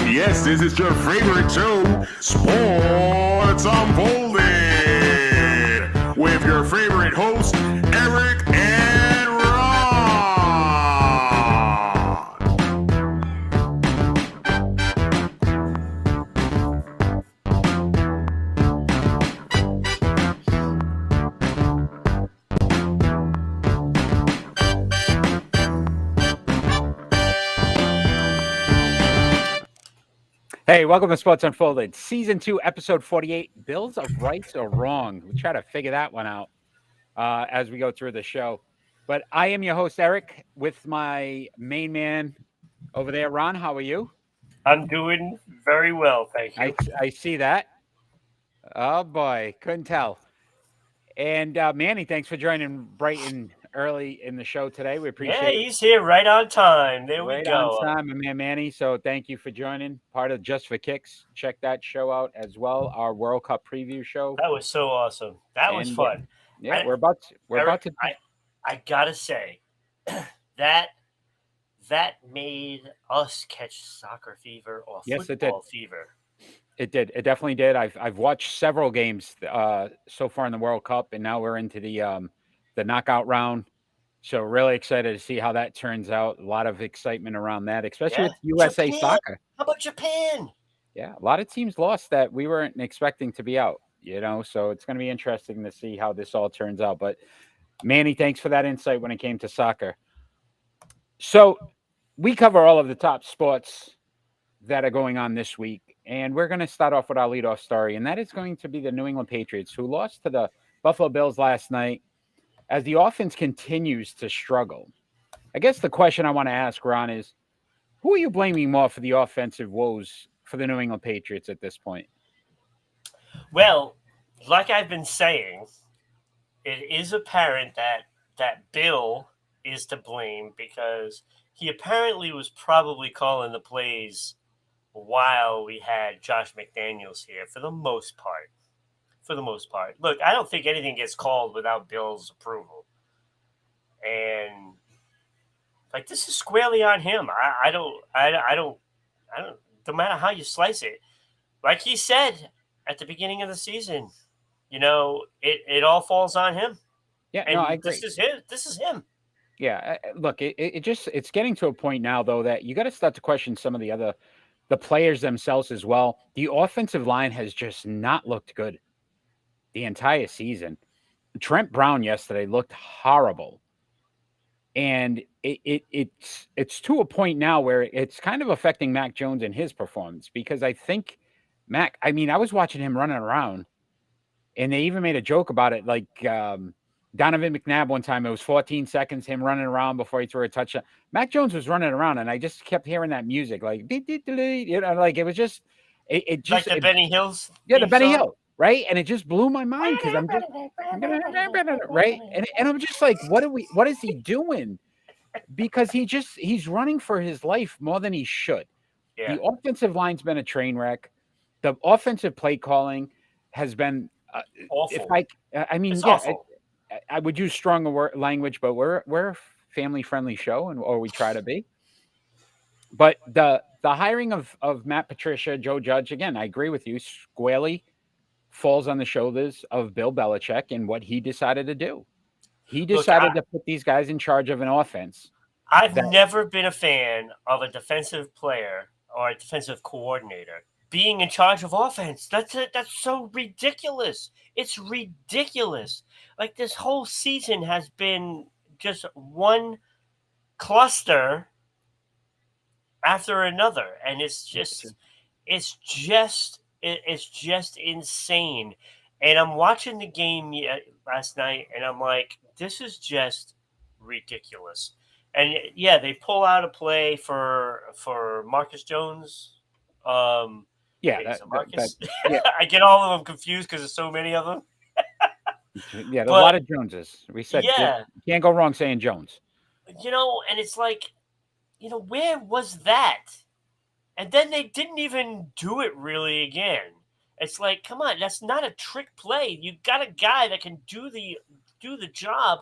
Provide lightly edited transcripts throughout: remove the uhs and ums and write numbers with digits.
Yes, this is your favorite show, Sports Unfolded, with your favorite hosts, Eric and Ron. Hey, welcome to Sports Unfolded, Season 2, Episode 48, Bills of Rights or Wrong. We try to figure that one out as we go through the show. But I am your host, Eric, with my main man over there. Ron, how are you? I'm doing very well, thank you. I see that. Oh, boy, couldn't tell. And Manny, thanks for joining bright and early in the show today. We appreciate Yeah, it. he's here right on time. There we Right go. on time, my man Manny. So thank you for joining. Part of Just for Kicks. Check that show out as well. Our World Cup preview show. That was so awesome. That was fun. Yeah, I- we're about to. I gotta say, that made us catch soccer fever or Yes, it football fever. It did. It definitely did. I've watched several games so far in the World Cup, and now we're into the knockout round. So really excited to see how that turns out. A lot of excitement around that, especially with USA Japan. soccer. How about Japan? Yeah, a lot of teams lost that we weren't expecting to be out. So it's going to be interesting to see how this all turns out. But Manny, thanks for that insight when it came to soccer. So we cover all of the top sports that are going on this week. And we're going to start off with our leadoff story, and that is going to be the New England Patriots, who lost to the Buffalo Bills last night as the offense continues to struggle. I guess the question I want to ask, Ron, is who are you blaming more for the offensive woes for the New England Patriots at this point? Well, like I've been saying, it is apparent that Bill is to blame because he apparently was probably calling the plays while we had Josh McDaniels here for the most part. Look, I don't think anything gets called without Bill's approval. And like this is squarely on him. I don't no matter how you slice it. Like he said at the beginning of the season, it all falls on him. Yeah, And no, I agree. This is him. Yeah, look, it's getting to a point now though that you got to start to question some of the players themselves as well. The offensive line has just not looked good the entire season. Trent Brown yesterday looked horrible. And it's to a point now where it's kind of affecting Mac Jones and his performance because I think I was watching him running around and they even made a joke about it. Like Donovan McNabb one time, it was 14 seconds, him running around before he threw a touchdown. Mac Jones was running around and I just kept hearing that music, like, like it was just, it just. Like the Benny Hills? Yeah, the Benny Hill. Right. And it just blew my mind because I'm just right. And I'm just like, what is he doing? Because he's running for his life more than he should. Yeah. The offensive line's been a train wreck. The offensive play calling has been awful. I would use stronger language, but we're a family friendly show or we try to be. But the hiring of Matt Patricia, Joe Judge, again, I agree with you, squarely falls on the shoulders of Bill Belichick and what he decided to do. He decided to put these guys in charge of an offense. I've never been a fan of a defensive player or a defensive coordinator being in charge of offense. That's so ridiculous. It's ridiculous. Like this whole season has been just one cluster after another, and it's just insane. And I'm watching the game last night, and I'm like, this is just ridiculous. And yeah, they pull out a play for Marcus Jones. Marcus. I get all of them confused because there's so many of them. Yeah, there's a lot of Joneses. We said, you can't go wrong saying Jones. And it's like, where was that? And then they didn't even do it really again. It's like, come on, that's not a trick play. You got a guy that can do the job.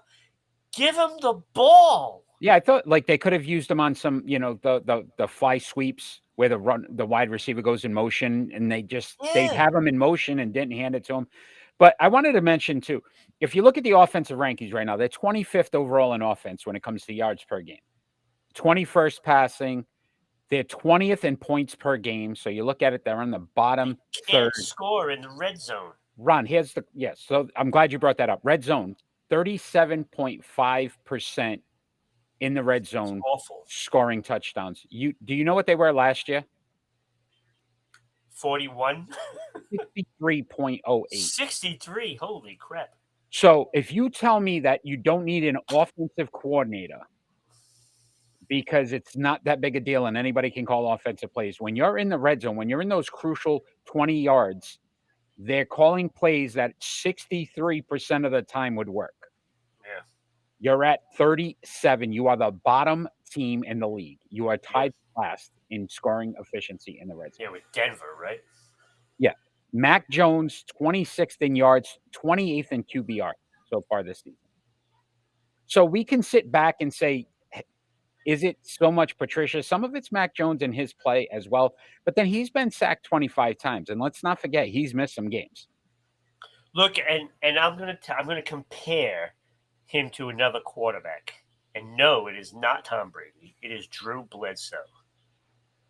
Give him the ball. Yeah, I thought like they could have used him on some, the fly sweeps where the wide receiver goes in motion, and they'd Yeah. have him in motion and didn't hand it to him. But I wanted to mention too, if you look at the offensive rankings right now, they're 25th overall in offense when it comes to yards per game, 21st passing. They're 20th in points per game. So you look at it, they're on the bottom third. Can't score in the red zone. Ron, so I'm glad you brought that up. Red zone, 37.5% in the red zone, Awful. scoring touchdowns. Do you know what they were last year? 41. 63.08. 63. Holy crap. So if you tell me that you don't need an offensive coordinator because it's not that big a deal and anybody can call offensive plays, when you're in the red zone, when you're in those crucial 20 yards, they're calling plays that 63% of the time would work. Yeah. You're at 37. You are the bottom team in the league. You are tied last in scoring efficiency in the red zone. Yeah, with Denver, right? Yeah. Mac Jones, 26th in yards, 28th in QBR so far this season. So we can sit back and say, is it so much Patricia? Some of it's Mac Jones and his play as well. But then he's been sacked 25 times. And let's not forget, he's missed some games. Look, and I'm gonna compare him to another quarterback. And no, it is not Tom Brady. It is Drew Bledsoe.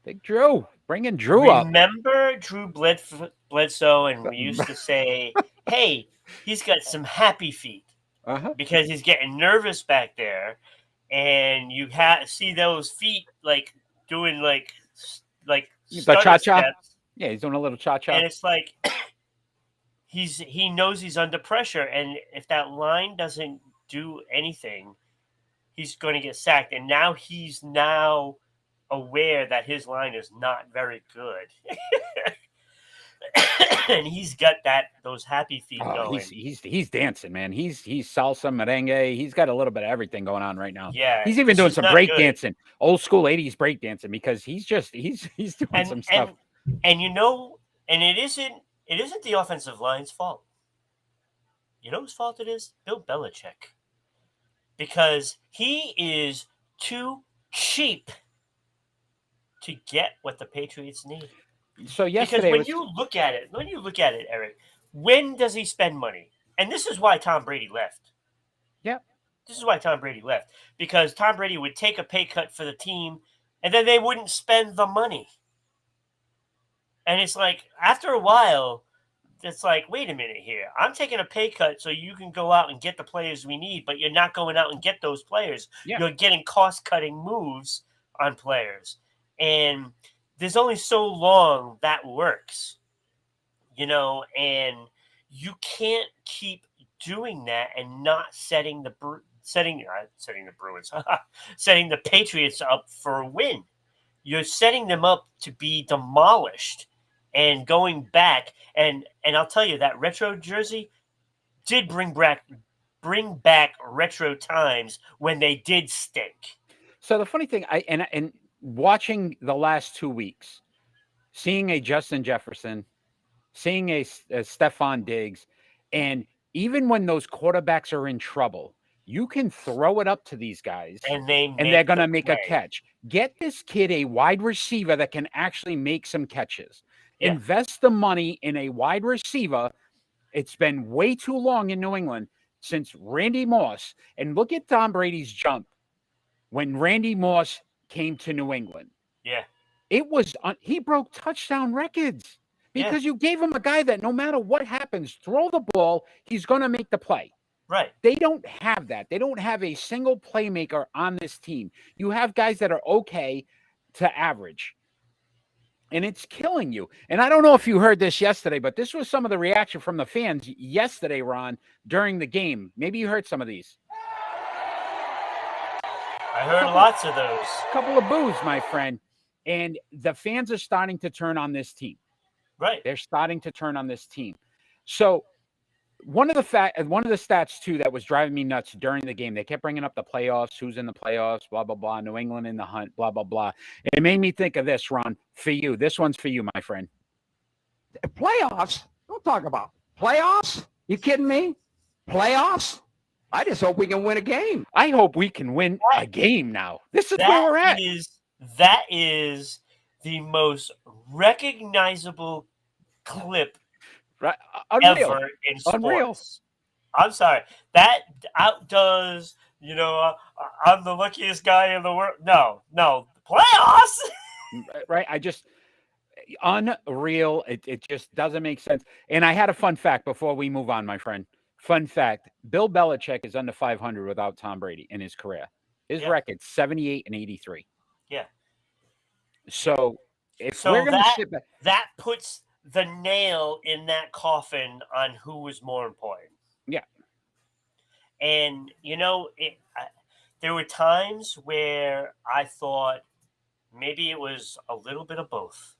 Big Drew, bringing Drew up. Remember Drew Bledsoe, and we used to say, hey, he's got some happy feet because he's getting nervous back there. And you see those feet like doing like the cha-cha. Yeah, he's doing a little cha-cha. And it's like he knows he's under pressure, and if that line doesn't do anything, he's going to get sacked. And now he's aware that his line is not very good. And he's got those happy feet going. He's dancing, man. He's salsa, merengue. He's got a little bit of everything going on right now. Yeah, he's even doing some break dancing, old school 80s break dancing, because he's doing some stuff. And it isn't the offensive line's fault. You know whose fault it is? Bill Belichick, because he is too cheap to get what the Patriots need. So yesterday, because when you look at it, Eric, when does he spend money? And this is why Tom Brady left. Yeah. This is why Tom Brady left. Because Tom Brady would take a pay cut for the team, and then they wouldn't spend the money. And it's like, after a while, it's like, wait a minute here. I'm taking a pay cut so you can go out and get the players we need, but you're not going out and get those players. Yeah. You're getting cost-cutting moves on players. And there's only so long that works, and you can't keep doing that and not setting the Patriots up for a win. You're setting them up to be demolished and going back. And I'll tell you, that retro jersey did bring back retro times when they did stink. So the funny thing, and watching the last 2 weeks, seeing a Justin Jefferson, seeing a Stephon Diggs, and even when those quarterbacks are in trouble, you can throw it up to these guys, and they're going to make a catch. Get this kid a wide receiver that can actually make some catches. Yeah. Invest the money in a wide receiver. It's been way too long in New England since Randy Moss. And look at Tom Brady's jump when Randy Moss came to New England. Yeah. It was he broke touchdown records because you gave him a guy that no matter what happens, throw the ball, he's going to make the play. Right. They don't have that. They don't have a single playmaker on this team. You have guys that are okay to average. And it's killing you. And I don't know if you heard this yesterday, but this was some of the reaction from the fans yesterday, Ron, during the game. Maybe you heard some of these. I heard lots of those. A couple of boos, my friend. And the fans are starting to turn on this team. Right. They're starting to turn on this team. So one of the stats, too, that was driving me nuts during the game, they kept bringing up the playoffs, who's in the playoffs, blah, blah, blah, New England in the hunt, blah, blah, blah. It made me think of this, Ron, for you. This one's for you, my friend. Playoffs? Don't talk about playoffs. You kidding me? Playoffs? I just hope we can win a game. I hope we can win a game now. This is where we're at. That is the most recognizable clip Right? Unreal. ever in sports. Unreal. I'm sorry. That outdoes, I'm the luckiest guy in the world. No, playoffs. Right? Unreal. It just doesn't make sense. And I had a fun fact before we move on, my friend. Fun fact: Bill Belichick is under 500 without Tom Brady in his career. His record 78 and 83. Yeah. So if we're going to sit back, that puts the nail in that coffin on who was more important. Yeah. And there were times where I thought maybe it was a little bit of both,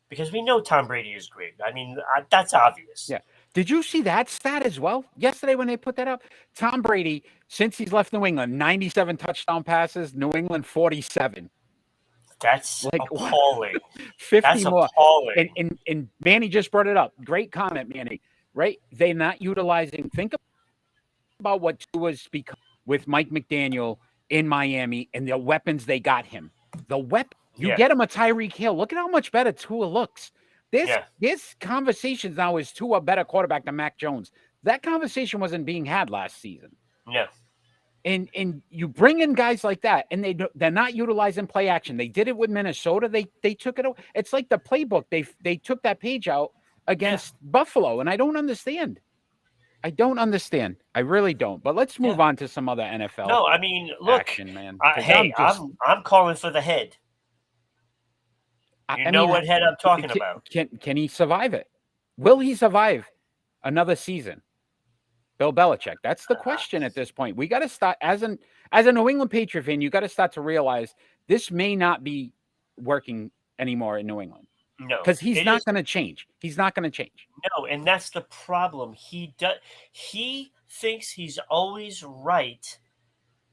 because we know Tom Brady is great. I mean, that's obvious. Yeah. Did you see that stat as well yesterday when they put that up? Tom Brady, since he's left New England, 97 touchdown passes, New England 47. That's appalling. 50 That's more. Appalling. And Manny just brought it up. Great comment, Manny. Right? They're not utilizing. Think about what Tua's become with Mike McDaniel in Miami and the weapons they got him. You get him a Tyreek Hill. Look at how much better Tua looks. This conversation now is Tua a better quarterback than Mac Jones. That conversation wasn't being had last season. No. And you bring in guys like that, and they're not utilizing play action. They did it with Minnesota. They took it. It's like the playbook. They took that page out against Buffalo, and I don't understand. I really don't. But let's move on to some other NFL. No, I mean, look, action, man. I'm calling for the head. You know what head I'm talking about. Can he survive it? Will he survive another season? Bill Belichick. That's the question at this point. We got to start as a New England Patriot fan. You got to start to realize this may not be working anymore in New England. No, because he's not going to change. He's not going to change. No, and that's the problem. He thinks he's always right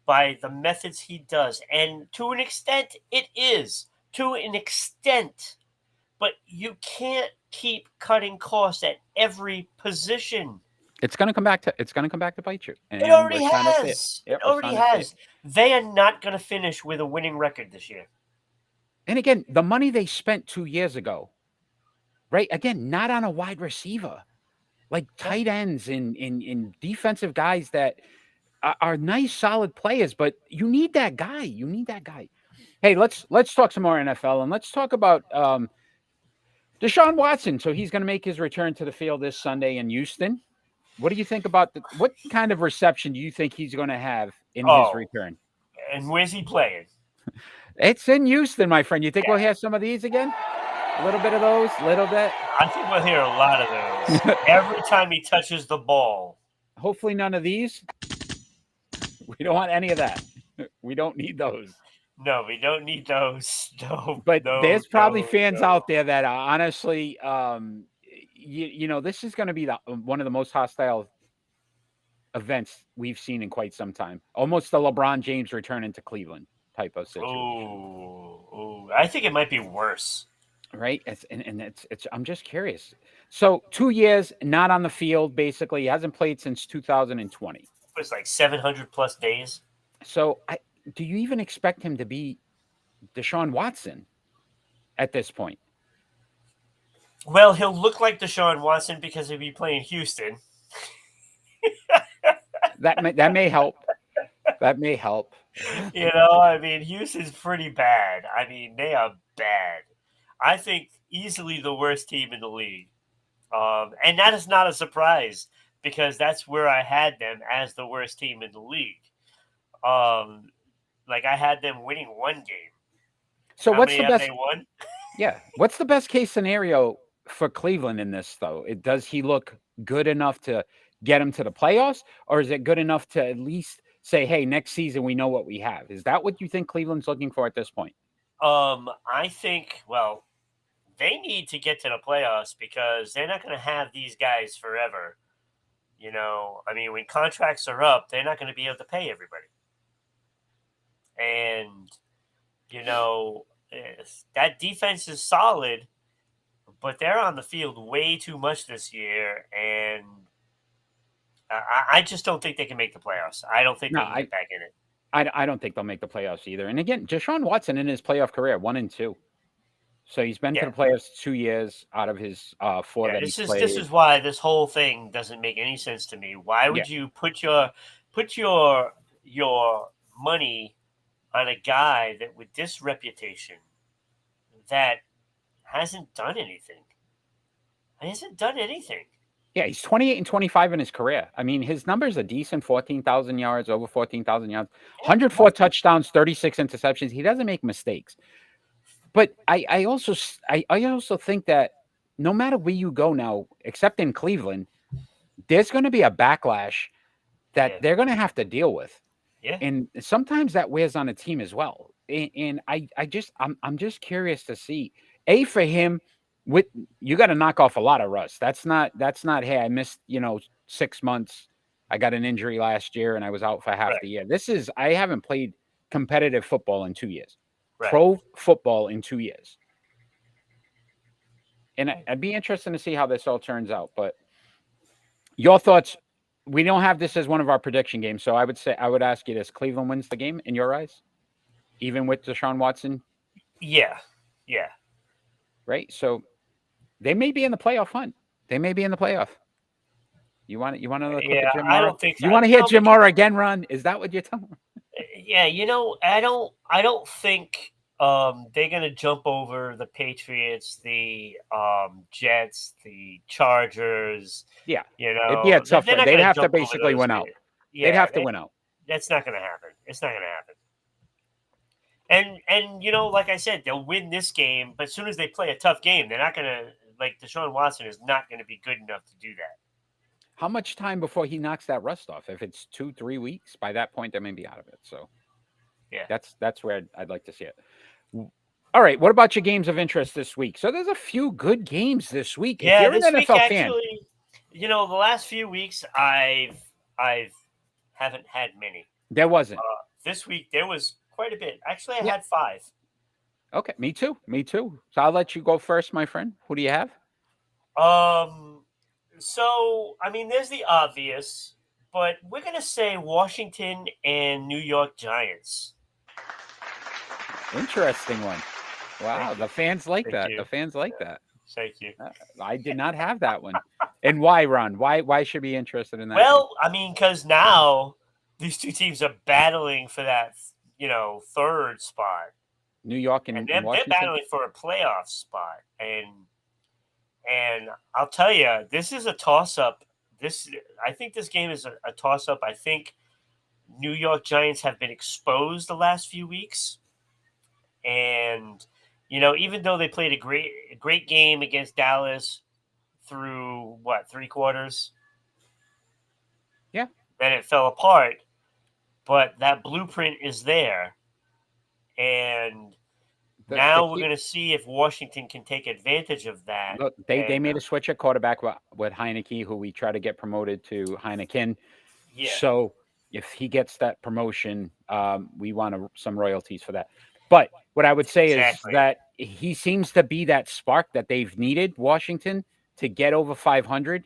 by the methods he does, and to an extent, it is. To an extent, but you can't keep cutting costs at every position. It's going to come back to bite you. It already has. It already has. They are not going to finish with a winning record this year. And again, the money they spent 2 years ago, right? Again, not on a wide receiver, like tight ends and defensive guys that are nice, solid players, but you need that guy. Hey, let's talk some more NFL, and let's talk about Deshaun Watson. So he's going to make his return to the field this Sunday in Houston. What do you think about what kind of reception do you think he's going to have in his return? And where's he playing? It's in Houston, my friend. You think we'll hear some of these again? A little bit of those, little bit. I think we'll hear a lot of those every time he touches the ball. Hopefully none of these. We don't want any of that. We don't need those. No, we don't need those. No, but there's probably fans out there that are honestly, this is going to be one of the most hostile events we've seen in quite some time. Almost the LeBron James returning to Cleveland type of situation. Oh, I think it might be worse. Right. I'm just curious. So 2 years not on the field, basically. He hasn't played since 2020. It was like 700 plus days. So do you even expect him to be Deshaun Watson at this point? Well, he'll look like Deshaun Watson because he'll be playing Houston. That may help. That may help. I mean, Houston's pretty bad. I mean, they are bad. I think easily the worst team in the league. And that is not a surprise because that's where I had them as the worst team in the league. Like I had them winning one game. So what's the best? They won? Yeah. What's the best case scenario for Cleveland in this, though? Does he look good enough to get him to the playoffs, or is it good enough to at least say, hey, next season we know what we have? Is that what you think Cleveland's looking for at this point? I think, they need to get to the playoffs because they're not going to have these guys forever. I mean, when contracts are up, they're not going to be able to pay everybody. And, that defense is solid, but they're on the field way too much this year. And I just don't think they can make the playoffs. I don't think they can get back in it. I don't think they'll make the playoffs either. And again, Deshaun Watson in his playoff career, 1-2. So he's been to Yeah. the playoffs 2 years out of his 4 Yeah, that this he is played. this is why this whole thing doesn't make any sense to me. Why would you put your money on a guy that with this reputation that hasn't done anything? He hasn't done anything. Yeah, he's 28 and 25 in his career. I mean, his numbers are decent, 14,000 yards, over 14,000 yards, 104 touchdowns, 36 interceptions. He doesn't make mistakes. But I also think that no matter where you go now, except in Cleveland, there's going to be a backlash that Yeah. they're going to have to deal with. Yeah. And sometimes that wears on a team as well. And I'm just curious to see for him with you got to knock off a lot of rust. That's not hey, I missed 6 months. I got an injury last year and I was out for half Right. the year. I haven't played competitive football in 2 years. Right. Pro football in 2 years. And I'd be interested to see how this all turns out. But your thoughts? We don't have this as one of our prediction games, so I would ask you this: Cleveland wins the game in your eyes, even with Deshaun Watson, Yeah. Yeah. right? So they may be in the playoff hunt. They may be in the playoff. You want to look Yeah, at Jim I Mora? don't think so. You want to hear No, Jim Mora again, Ron? Is that what you're telling me? Yeah, I don't think they're gonna jump over the Patriots, the Jets, the Chargers. Yeah, You it'd be a know, tough they're one. not They'd gonna have to jump over basically those win out. guys. They'd have to win out. That's not gonna happen. It's not gonna happen. And like I said, they'll win this game, but as soon as they play a tough game, they're not gonna like Deshaun Watson is not gonna be good enough to do that. How much time before he knocks that rust off? If it's 2-3 weeks, by that point they may be out of it. So Yeah. that's where I'd like to see it. All right, what about your games of interest this week? So there's a few good games this week. Yeah, if you're this an week NFL fan, actually, the last few weeks I've haven't had many. there wasn't. This week there was quite a bit. Actually, I Yeah. had 5. Okay, me too. So I'll let you go first, my friend. Who do you have? So I mean, there's the obvious, but we're gonna say Washington and New York Giants. Interesting one. Wow, Thank the fans like Thank that. you. The fans like that. Thank you. I did not have that one. And why, Ron? Why should be interested in that? Well, I mean, because now these two teams are battling for that, third spot. New York and They're Washington. battling for a playoff spot, and I'll tell you, this is a toss-up. I think this game is a toss-up. I think New York Giants have been exposed the last few weeks, and even though they played a great game against Dallas through 3 quarters, Yeah. then it fell apart. But that blueprint is there, and now we're going to see if Washington can take advantage of that. Look, they made a switch at quarterback with Heineke, who we try to get promoted to Heineken. Yeah. So if he gets that promotion, we want some royalties for that. But what I would say Exactly. is that he seems to be that spark that they've needed, Washington, to get over 500.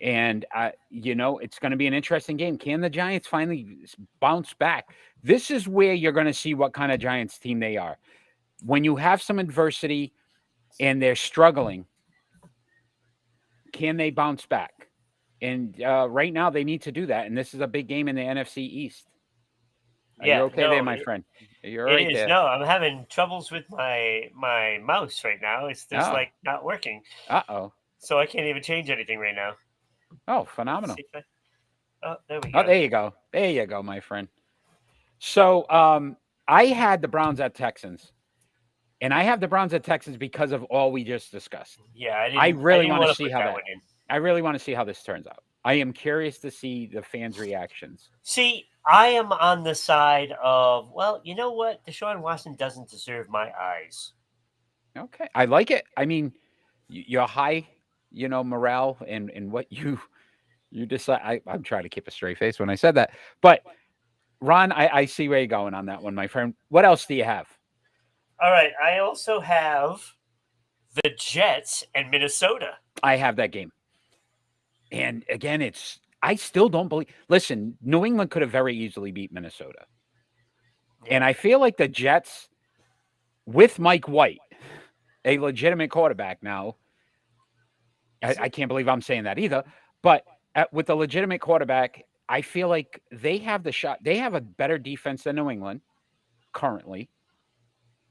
And, it's going to be an interesting game. Can the Giants finally bounce back? This is where you're going to see what kind of Giants team they are. When you have some adversity and they're struggling, can they bounce back? And right now they need to do that. And this is a big game in the NFC East. Are you okay there, my friend? You're right It is. there. No, I'm having troubles with my mouse right now. It's just not working. Uh-oh. So I can't even change anything right now. Oh, phenomenal. Oh, there we go. Oh, there you go. There you go, my friend. So I had the Browns at Texans. And I have the Browns at Texans because of all we just discussed. Yeah, I really want to see put how one in. I really want to see how this turns out. I am curious to see the fans' reactions. See, I am on the side of, well, you know what? Deshaun Watson doesn't deserve my eyes. Okay. I like it. I mean, you're high, morale and what you decide. I'm trying to keep a straight face when I said that. But Ron, I see where you're going on that one, my friend. What else do you have? All right. I also have the Jets and Minnesota. I have that game. And again, I still don't believe. Listen, New England could have very easily beat Minnesota. Yeah. And I feel like the Jets with Mike White a legitimate quarterback now. I can't believe I'm saying that either. But with a legitimate quarterback, I feel like they have the shot. They have a better defense than New England currently.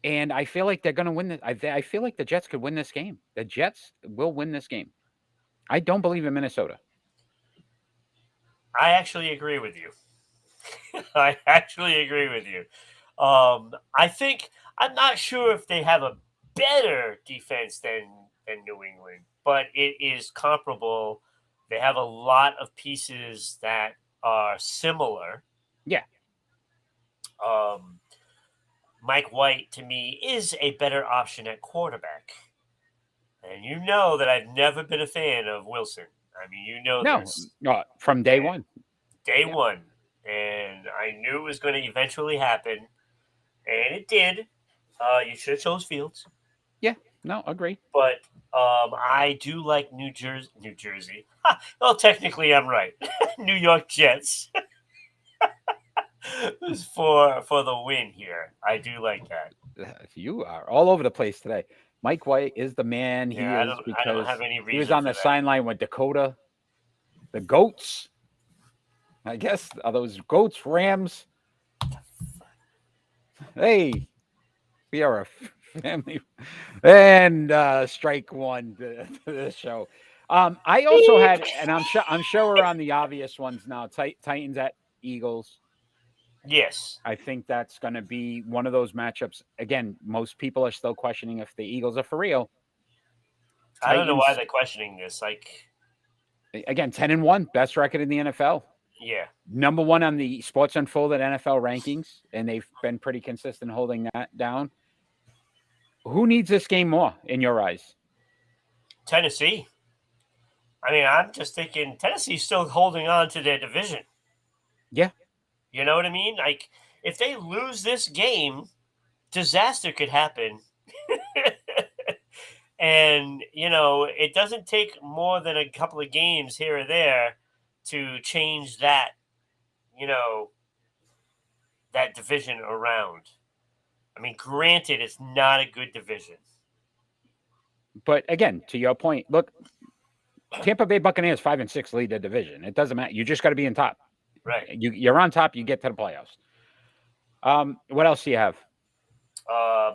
And I feel like they're going to win this. I feel like the Jets could win this game. The Jets will win this game. I don't believe in Minnesota. I actually agree with you. I actually agree with you. I think I'm not sure if they have a better defense than New England, but it is comparable. They have a lot of pieces that are similar. Yeah. Mike White to me is a better option at quarterback, and you know that I've never been a fan of Wilson. I mean, you know No, this. from day one. Day Yeah. one. And I knew it was going to eventually happen, and it did. You should have chose Fields, Yeah. No, agree. but I do like New Jersey. Well, technically, I'm right. New York Jets for the win here. I do like that. You are all over the place today. Mike White is the man. He Yeah, is I don't because have any reason. he was on for the that. sideline with Dakota. The Goats. I guess are those Goats, Rams. Hey, we are a family. And strike one to this show. I also had, and I'm sure we're on the obvious ones now. Titans at Eagles. Yes, I think that's going to be one of those matchups. Again, most people are still questioning if the Eagles are for real. I don't know why Titans, they're questioning this. Like, again, 10-1, best record in the NFL. yeah, Number one on the Sports Unfolded NFL rankings, and they've been pretty consistent holding that down. Who needs this game more in your eyes? Tennessee. I mean, I'm just thinking Tennessee's still holding on to their division. Yeah. You know what I mean? Like, if they lose this game, disaster could happen. And, it doesn't take more than a couple of games here or there to change that, that division around. I mean, granted, it's not a good division. But again, to your point, look, Tampa Bay Buccaneers 5-6 lead the division. It doesn't matter. You just got to be in top. Right. You're on top. You get to the playoffs. What else do you have?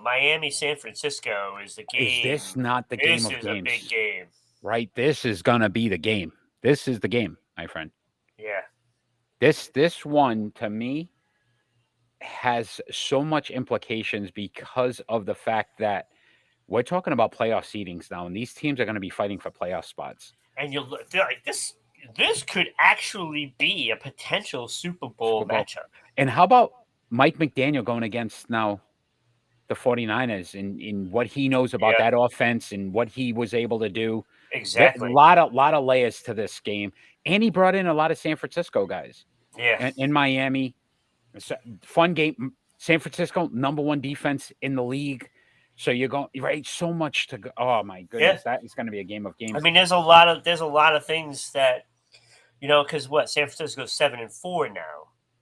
Miami, San Francisco is the game. Is this not the game This of is games? a big game. Right. This is gonna be the game. This is the game, my friend. Yeah. This one to me has so much implications because of the fact that we're talking about playoff seedings now, and these teams are going to be fighting for playoff spots. And like this could actually be a potential Super Bowl matchup. And how about Mike McDaniel going against now the 49ers in what he knows about that offense and what he was able to do? Exactly. A lot of layers to this game. And he brought in a lot of San Francisco guys. Yeah. And in Miami. It's a fun game. San Francisco, number one defense in the league. So you're going right. So much to go. Oh my goodness, that is going to be a game of games. I mean, there's a lot of things that because San Francisco's 7-4 now.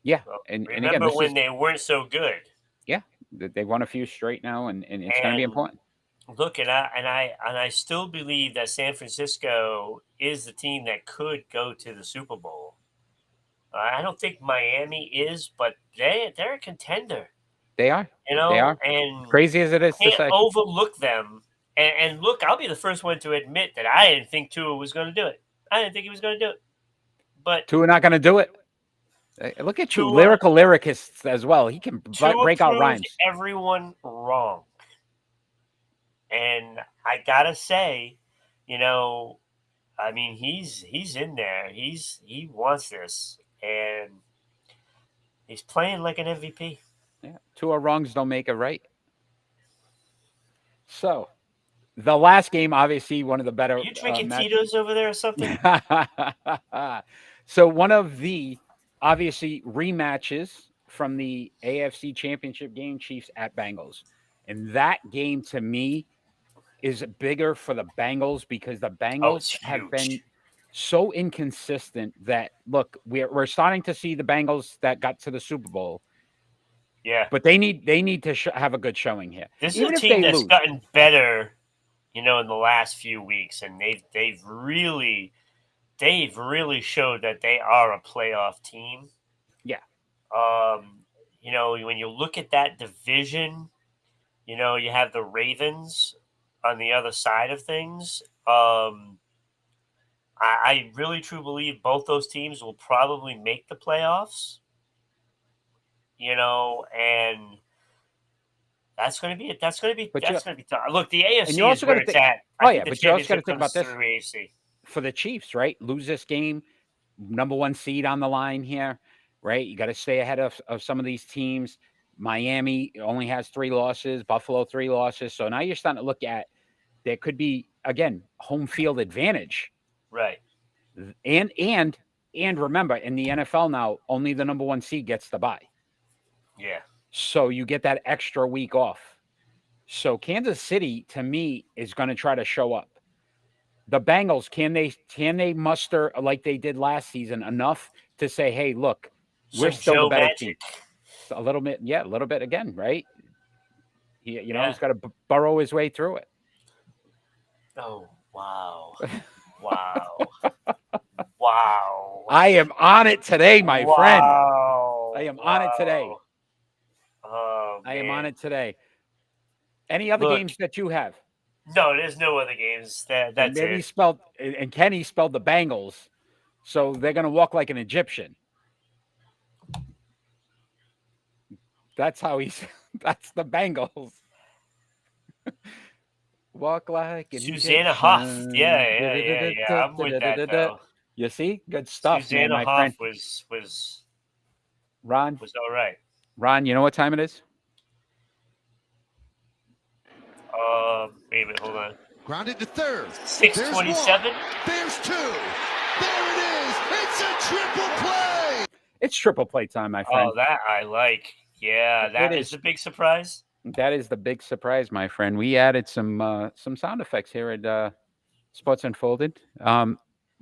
Yeah, Well, and remember again, when they weren't so good? Yeah, they won a few straight now, and it's going to be important. Look, and I still believe that San Francisco is the team that could go to the Super Bowl. I don't think Miami is, but they're a contender. They are. They are. And crazy as it is to say, overlook them. And look, I'll be the first one to admit that I didn't think Tua was going to do it. I didn't think he was going to do it. But Tua not going to do it. Look at you, Tua, lyricists as well. He can break out rhymes. Everyone wrong. And I gotta say, I mean, he's in there. He wants this, and he's playing like an MVP. Yeah, 2 wrongs don't make a right. So, the last game, obviously, one of the better. Are you drinking Tito's over there or something? So, one of the obviously rematches from the AFC Championship game, Chiefs at Bengals, and that game to me is bigger for the Bengals because the Bengals have been so inconsistent that look, we're starting to see the Bengals that got to the Super Bowl. Yeah, but they need to have a good showing here. This Even is a team that's gotten better in the last few weeks, and they've really showed that they are a playoff team. Yeah. When you look at that division, you have the Ravens on the other side of things. I really truly believe both those teams will probably make the playoffs. And that's going to be it. That's going to be tough. Look, the And you AFC is also got where to it's think. at. Oh I yeah, think the but you also got to championship think comes about this through AFC. for the Chiefs, right? Lose this game, number 1 seed on the line here, right? You got to stay ahead of some of these teams. Miami only has 3 losses, Buffalo 3 losses. So now you're starting to look at there could be again home field advantage. Right. And remember, in the NFL now, only the number 1 seed gets the bye. Yeah. So you get that extra week off. So Kansas City, to me, is going to try to show up. The Bengals, can they muster like they did last season enough to say, hey, look, we're Some still the Joe better Magic. team? A little bit, yeah, a little bit again, right? He's got to burrow his way through it. Oh, wow. Wow. Wow. I am on it today, my friend. I am on it today. Oh, I am on man. it today. Any other games that you have? No, there's no other games. That's it. And Kenny spelled the Bengals, so they're going to walk like an Egyptian. That's how that's the Bengals. Walk like an Susanna Egyptian. Huff. Yeah. I'm with that, though. You see? Good stuff, Susanna my Huff friend. was Ron, all right. Ron, you know what time it is? Wait a minute, hold on. Grounded to third. 6:27. There's 2. There it is. It's a triple play. It's triple play time, my friend. Oh, that I like. Yeah, that is a big surprise. That is the big surprise, my friend. We added some sound effects here at Sports Unfolded.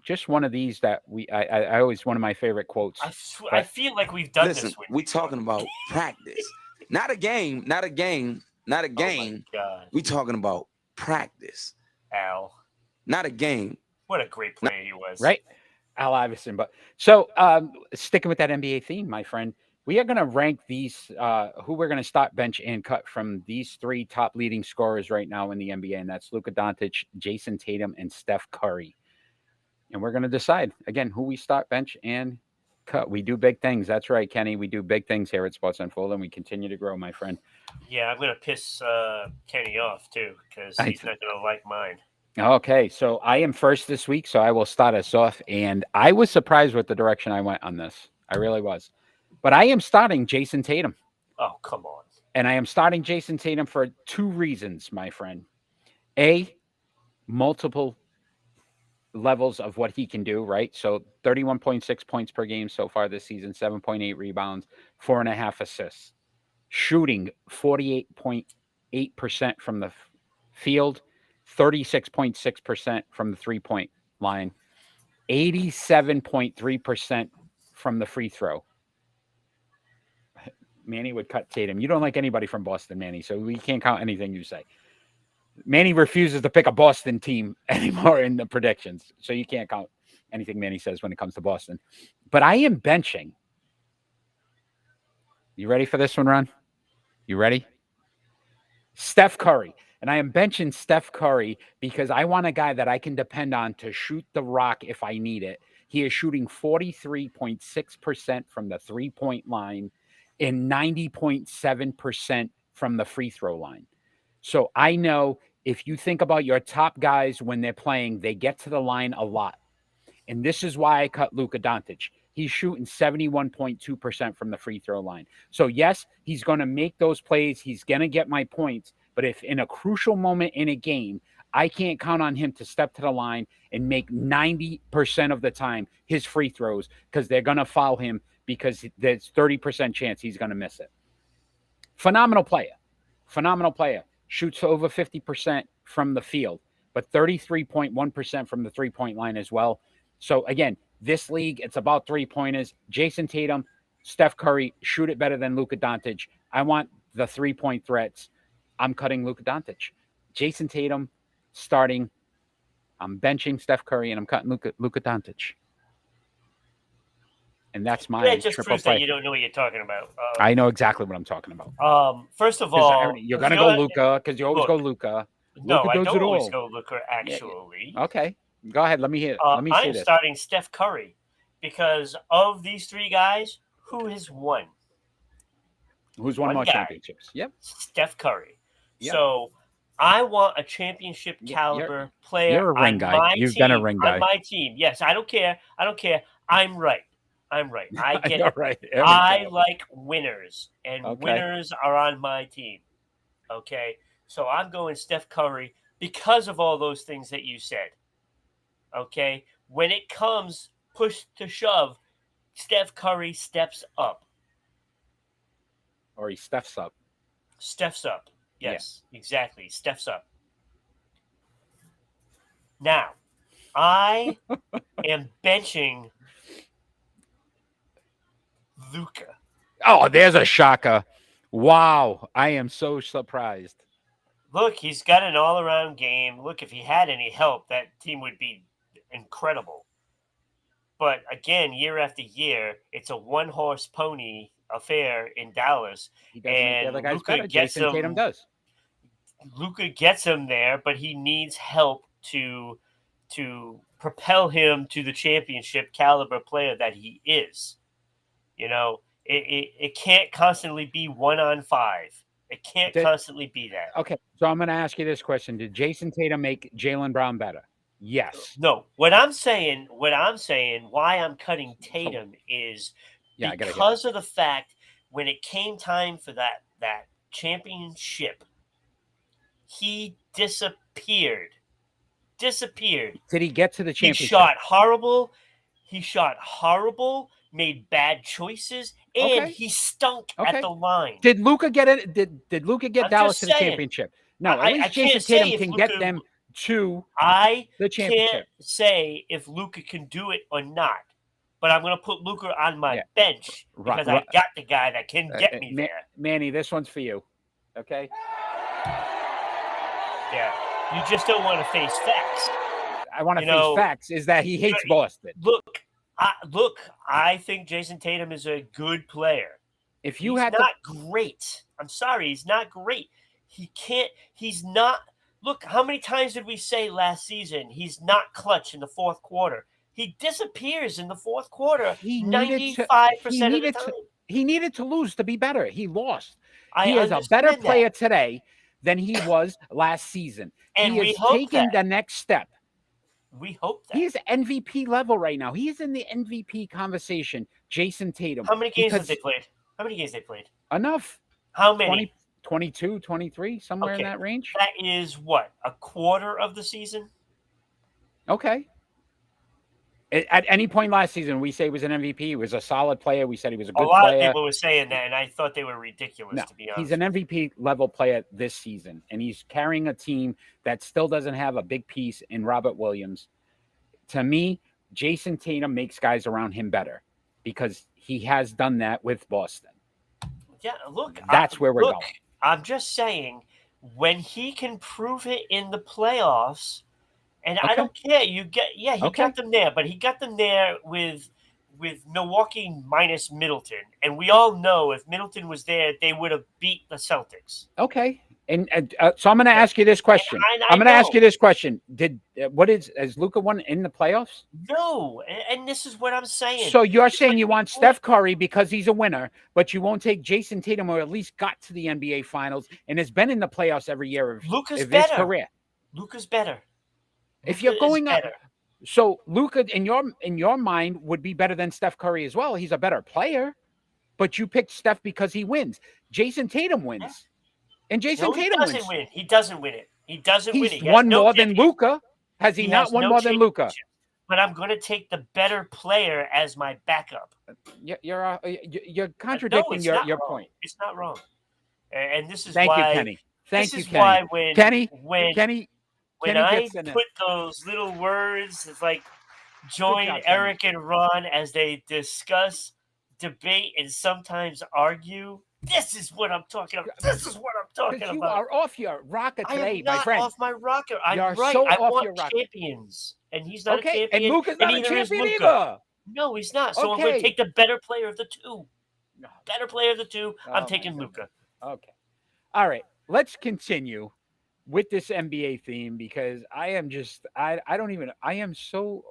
Just one of these that I always one of my favorite quotes. I feel like we've done Listen, this. we talking about practice, not a game. Oh my God. We talking about practice. Al. Not a game. What a great player he was. Right? Al Iverson. But so sticking with that NBA theme, my friend, we are going to rank these who we're going to start, bench, and cut from these 3 top leading scorers right now in the NBA, and that's Luka Doncic, Jason Tatum, and Steph Curry. And we're going to decide again who we start, bench, and cut. We do big things. That's right, Kenny. We do big things here at Sports Unfold, and we continue to grow, my friend. Yeah, I'm going to piss Kenny off too because he's not going to like mine. Okay, so I am first this week, so I will start us off. And I was surprised with the direction I went on this. I really was. But I am starting Jason Tatum. Oh, come on. And I am starting Jason Tatum for 2 reasons, my friend. A, multiple levels of what he can do, right? So 31.6 points per game so far this season, 7.8 rebounds, 4.5 assists. Shooting 48.8% from the field, 36.6% from the 3-point line, 87.3% from the free throw. Manny would cut Tatum. You don't like anybody from Boston, Manny, so we can't count anything you say. Manny refuses to pick a Boston team anymore in the predictions, so you can't count anything Manny says when it comes to Boston. But I am benching. You ready for this one, Ron? You ready? Steph Curry. And I am benching Steph Curry because I want a guy that I can depend on to shoot the rock if I need it. He is shooting 43.6% from the 3-point line and 90.7% from the free throw line. So I know if you think about your top guys when they're playing, they get to the line a lot. And this is why I cut Luka Doncic. He's shooting 71.2% from the free throw line. So yes, he's going to make those plays. He's going to get my points. But if in a crucial moment in a game, I can't count on him to step to the line and make 90% of the time his free throws because they're going to foul him because there's 30% chance he's going to miss it. Phenomenal player. Shoots over 50% from the field, but 33.1% from the 3-point line as well. So again, this league, it's about 3-pointers. Jason Tatum, Steph Curry, shoot it better than Luka Doncic. I want the 3-point threats. I'm cutting Luka Doncic. Jason Tatum, starting. I'm benching Steph Curry and I'm cutting Luka Doncic. And that's my That just triple proves play. that you don't know what you're talking about. I know exactly what I'm talking about. First of 'Cause all, you're gonna go Luka because you always go look, Luka. no, Luka I does don't it always all. go Luka. Yeah, Actually, okay, go ahead. Let me hear. Let me I see am this. starting Steph Curry because of these three guys, who has won? Who's won one more guy. championships? Yep. Steph Curry. Yep. So I want a championship caliber player You're a ring on guy. my You've team. been a ring guy. On my team. Yes, I don't care. I don't care. I'm right. I'm right. I get You're it. right. There we I go. like winners, and Okay. winners are on my team. Okay. So I'm going Steph Curry because of all those things that you said. Okay. When it comes push to shove, Steph Curry steps up. Or he steps up. Steps up. Yes, exactly. Steps up. Now, I am benching Luka. Oh, there's a shocker. Wow. I am so surprised. Look, he's got an all-around game. Look, if he had any help, that team would be incredible. But again, year after year, it's a one-horse pony affair in Dallas. He doesn't make the other guys Luka better. gets Jason Tatum him. does. Luka gets him there, but he needs help to propel him to the championship caliber player that he is. You know, it can't constantly be 1-on-5. It can't constantly be that. Okay, so I'm going to ask you this question: did Jason Tatum make Jaylen Brown better? Yes. No, what I'm saying, why I'm cutting Tatum is because of the fact when it came time for that championship, he disappeared. Did he get to the championship? He shot horrible, made bad choices, and he stunk at the line. Did Luka get it? Did Luka get I'm Dallas just to the saying. championship? No, at least I Jason can't say Tatum if can Luka- get them to I the championship. can't say if Luka can do it or not, but I'm going to put Luka on my bench because I got the guy that can get me there. Manny, this one's for you. Okay. Yeah, you just don't want to face facts. I want to face facts. Is that he hates Boston? Look, I think Jason Tatum is a good player. If you he's had not great. I'm sorry, he's not great. He can't. He's not. Look, how many times did we say last season he's not clutch in the fourth quarter? He disappears in the fourth quarter 95% of the time. He needed to lose to be better. He lost. He is a better player today than he was last season. And he we has hope taken the next step. We hope that. He's MVP level right now. He's in the MVP conversation. Jason Tatum. How many games have they played? How many games they played? Enough. How many? 22, 23, somewhere in that range. That is what? A quarter of the season? Okay. At any point last season, we say he was an MVP. He was a solid player. We said he was a good player. A lot of people were saying that, and I thought they were ridiculous, to be honest. He's an MVP level player this season, and he's carrying a team that still doesn't have a big piece in Robert Williams. To me, Jason Tatum makes guys around him better because he has done that with Boston. Yeah, look. That's where we're going. I'm just saying, when he can prove it in the playoffs, and I don't care. He got them there, but he got them there with Milwaukee minus Middleton, and we all know if Middleton was there, they would have beat the Celtics. Okay, and so I'm going to ask you this question. I'm going to ask you this question: has Luka won in the playoffs? No, and this is what I'm saying. So you're saying you want Steph Curry because he's a winner, but you won't take Jason Tatum, who at least got to the NBA Finals and has been in the playoffs every year of his career. Luka's better. If you're going up, so Luka in your mind would be better than Steph Curry as well. He's a better player, but you picked Steph because he wins. Jason Tatum wins, and Jason Tatum wins. He doesn't win it. He doesn't win it. He's won more than Luka. Has he not won more than Luka? But I'm going to take the better player as my backup. You're contradicting your point. It's not wrong, and this is Thank why. you, Kenny. Thank you, Kenny. Why when Kenny I put those little words, it's like join Eric and Ron as they discuss, debate, and sometimes argue This is what I'm talking about. This is what I'm talking Because you about. are off your rocker I today, am my not friend. off my rocker. I'm You're right. so I off want your rocker. champions, and he's not a Okay, champion. and Luka's not a neither is champion Luka. either. No, he's not. So I'm going Okay. to take the better player of the two. No. Better player of the two. Oh, I'm my taking goodness. Luka. Okay. All right. Let's continue with this NBA theme because I am just I am so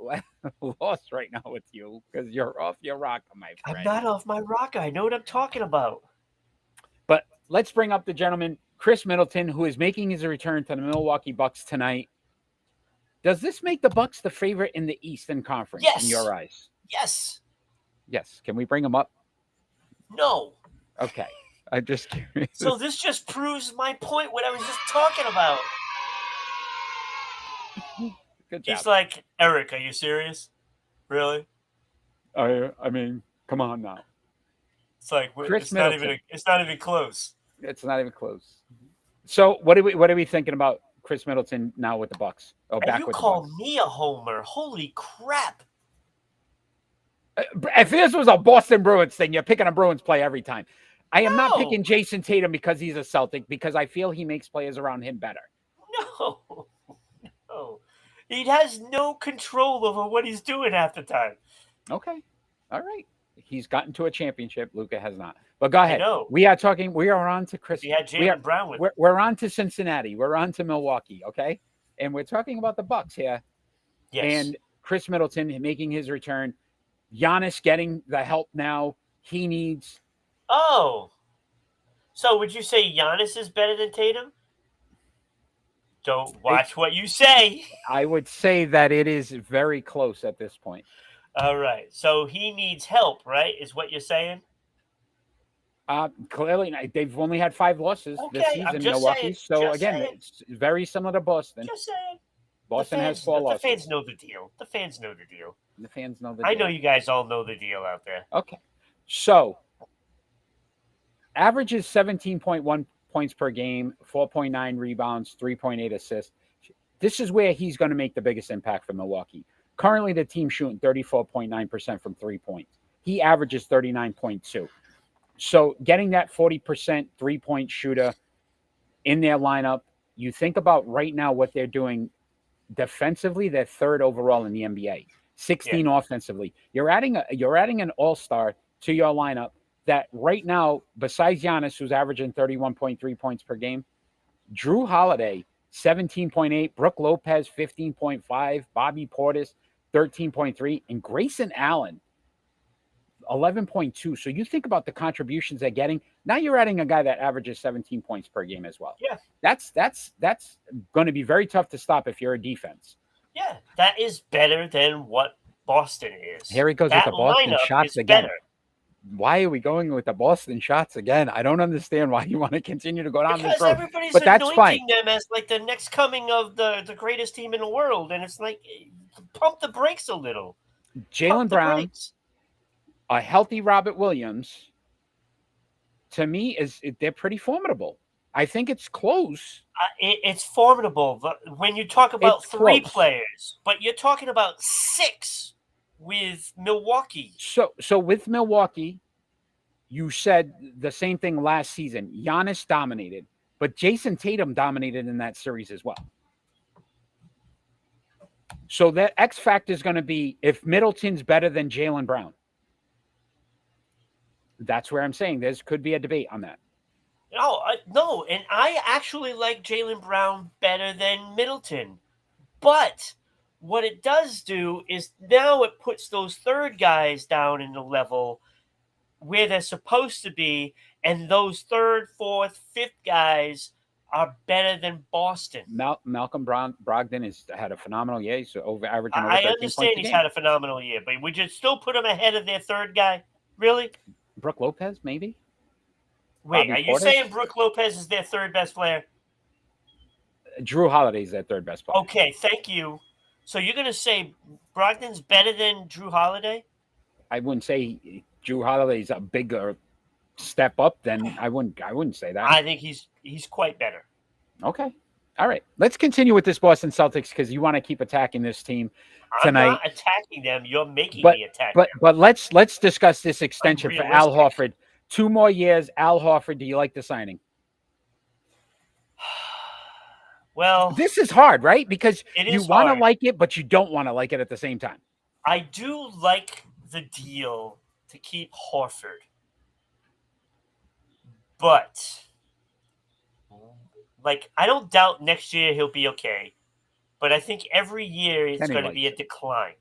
lost right now with you because you're off your rocker, my I'm friend. not off my rocker. I know what I'm talking about. But let's bring up the gentleman, Chris Middleton, who is making his return to the Milwaukee Bucks tonight. Does this make the Bucks the favorite in the Eastern Conference in Yes. your eyes? Yes. Yes. Can we bring him up? No. Okay. I'm just curious. So this just proves my point, what I was just talking about. Good job. He's like, Eric, are you serious? Really? I mean, come on now. It's like Chris it's not Middleton. even close. It's not even close. So what are we thinking about Chris Middleton now with the Bucks? Oh, And back you with the call Bucks. me a homer. Holy crap. If this was a Boston Bruins thing, you're picking a Bruins play every time. I am not No. picking Jason Tatum because he's a Celtic, because I feel he makes players around him better. No. No. He has no control over what he's doing half the time. Okay. All right. He's gotten to a championship. Luka has not. But go ahead. know. We are on to Chris. He had we are- Jalen Brown with We're on to Cincinnati. We're on to Milwaukee. Okay. And we're talking about the Bucks here. Yes. And Chris Middleton making his return. Giannis getting the help now he needs. Oh. So would you say Giannis is better than Tatum? Don't watch what you say. I would say that it is very close at this point. All right. So he needs help, right? Is what you're saying? Clearly, they've only had 5 losses this Okay, I'm season, just Milwaukee. saying, So just again, saying. it's very similar to Boston. Just saying. Boston has 4 The losses. fans know the deal. The fans know the deal. The fans know the I deal. know you guys all know the deal out there. Okay. So, averages 17.1 points per game, 4.9 rebounds, 3.8 assists. This is where he's going to make the biggest impact for Milwaukee. Currently, the team shooting 34.9% from 3 points. He averages 39.2. So, getting that 40% 3-point shooter in their lineup, you think about right now what they're doing defensively, they're 3rd overall in the NBA. 16 offensively. You're adding an all-star to your lineup that right now, besides Giannis, who's averaging 31.3 points per game, Drew Holiday, 17.8, Brooke Lopez, 15.5, Bobby Portis, 13.3, and Grayson Allen, 11.2. So you think about the contributions they're getting. Now you're adding a guy that averages 17 points per game as well. Yeah. That's going to be very tough to stop if you're a defense. Yeah, that is better than what Boston is. Here he goes that with the Boston lineup shots is again. better. Why are we going with the Boston shots again? I don't understand why you want to continue to go down Because this road. everybody's But that's anointing fine. them as like the next coming of the greatest team in the world, and it's like pump the brakes a little. Jalen Pump the Brown, brakes. a healthy Robert Williams, to me, they're pretty formidable. I think it's close. It's formidable when you talk about It's 3 close. players, but you're talking about 6 with Milwaukee. So with Milwaukee, you said the same thing last season. Giannis dominated, but Jason Tatum dominated in that series as well. So that X factor is going to be if Middleton's better than Jalen Brown. That's where I'm saying there could be a debate on that. No, and I actually like Jalen Brown better than Middleton. But what it does do is now it puts those 3rd guys down in the level where they're supposed to be, and those 3rd, 4th, 5th guys are better than Boston. Malcolm Brogdon has had a phenomenal year. He's averaging over I 13 understand points a he's game. had a phenomenal year, but would you still put him ahead of their 3rd guy? Really? Brooke Lopez, maybe? Wait, Bobby are you Portis? saying Brooke Lopez is their 3rd best player? Drew Holiday's their 3rd best player. Okay, thank you. So you're going to say Brogdon's better than Drew Holiday? I wouldn't say Drew Holiday's a bigger step up. Then I wouldn't say that. I think he's quite better. Okay. All right. Let's continue with this Boston Celtics because you want to keep attacking this team tonight. I'm not attacking them. You're making me attack them. But let's discuss this extension for Al Unrealistic. Horford 2 more years. Al Horford, do you like the signing? Well, This is hard, right? Because it you is want to hard. like it, but you don't want to like it at the same time. I do like the deal to keep Horford, but like I don't doubt next year he'll be okay. But I think every year it's Kenny going to be a likes it. decline.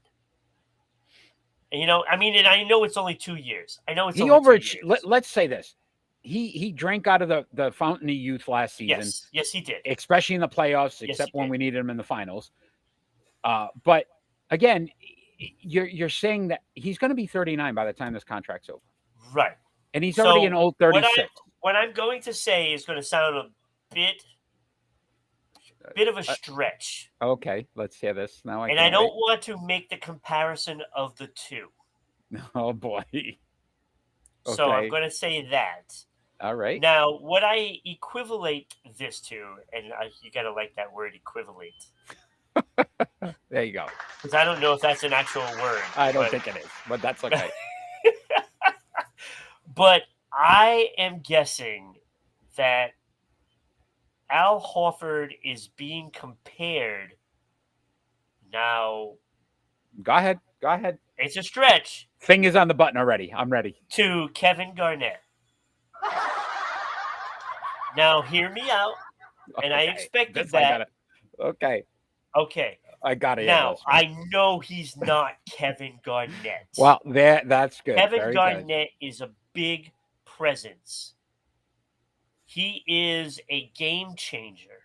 And, I mean, and I know it's only 2 years. I know it's He only 2 overachieved. years. Let's say this: he drank out of the fountain of youth last season, Yes, he did. especially in the playoffs, Yes, except he when did. we needed him in the finals. But again, you're saying that he's going to be 39 by the time this contract's over, Right. and he's So already an old 36. What I'm going to say is going to sound a bit of a stretch. Okay, let's hear this now. And I don't want to make the comparison of the two. Oh boy. So I'm Okay. going to say that. All right. Now, what I equivalate this to, and you got to like that word equivalate, There you go. because I don't know if that's an actual word. I don't but- think it is, but that's okay. But I am guessing that Al Horford is being compared now. Go ahead. Go ahead. It's a stretch Fingers on the button already. I'm ready. to Kevin Garnett. Now, hear me out. And I Okay. expected This I that. got it. Okay. Okay. I got it. Now, I know he's not Kevin Garnett. Well, that's good. Kevin Very Garnett is a big presence. He is a game changer.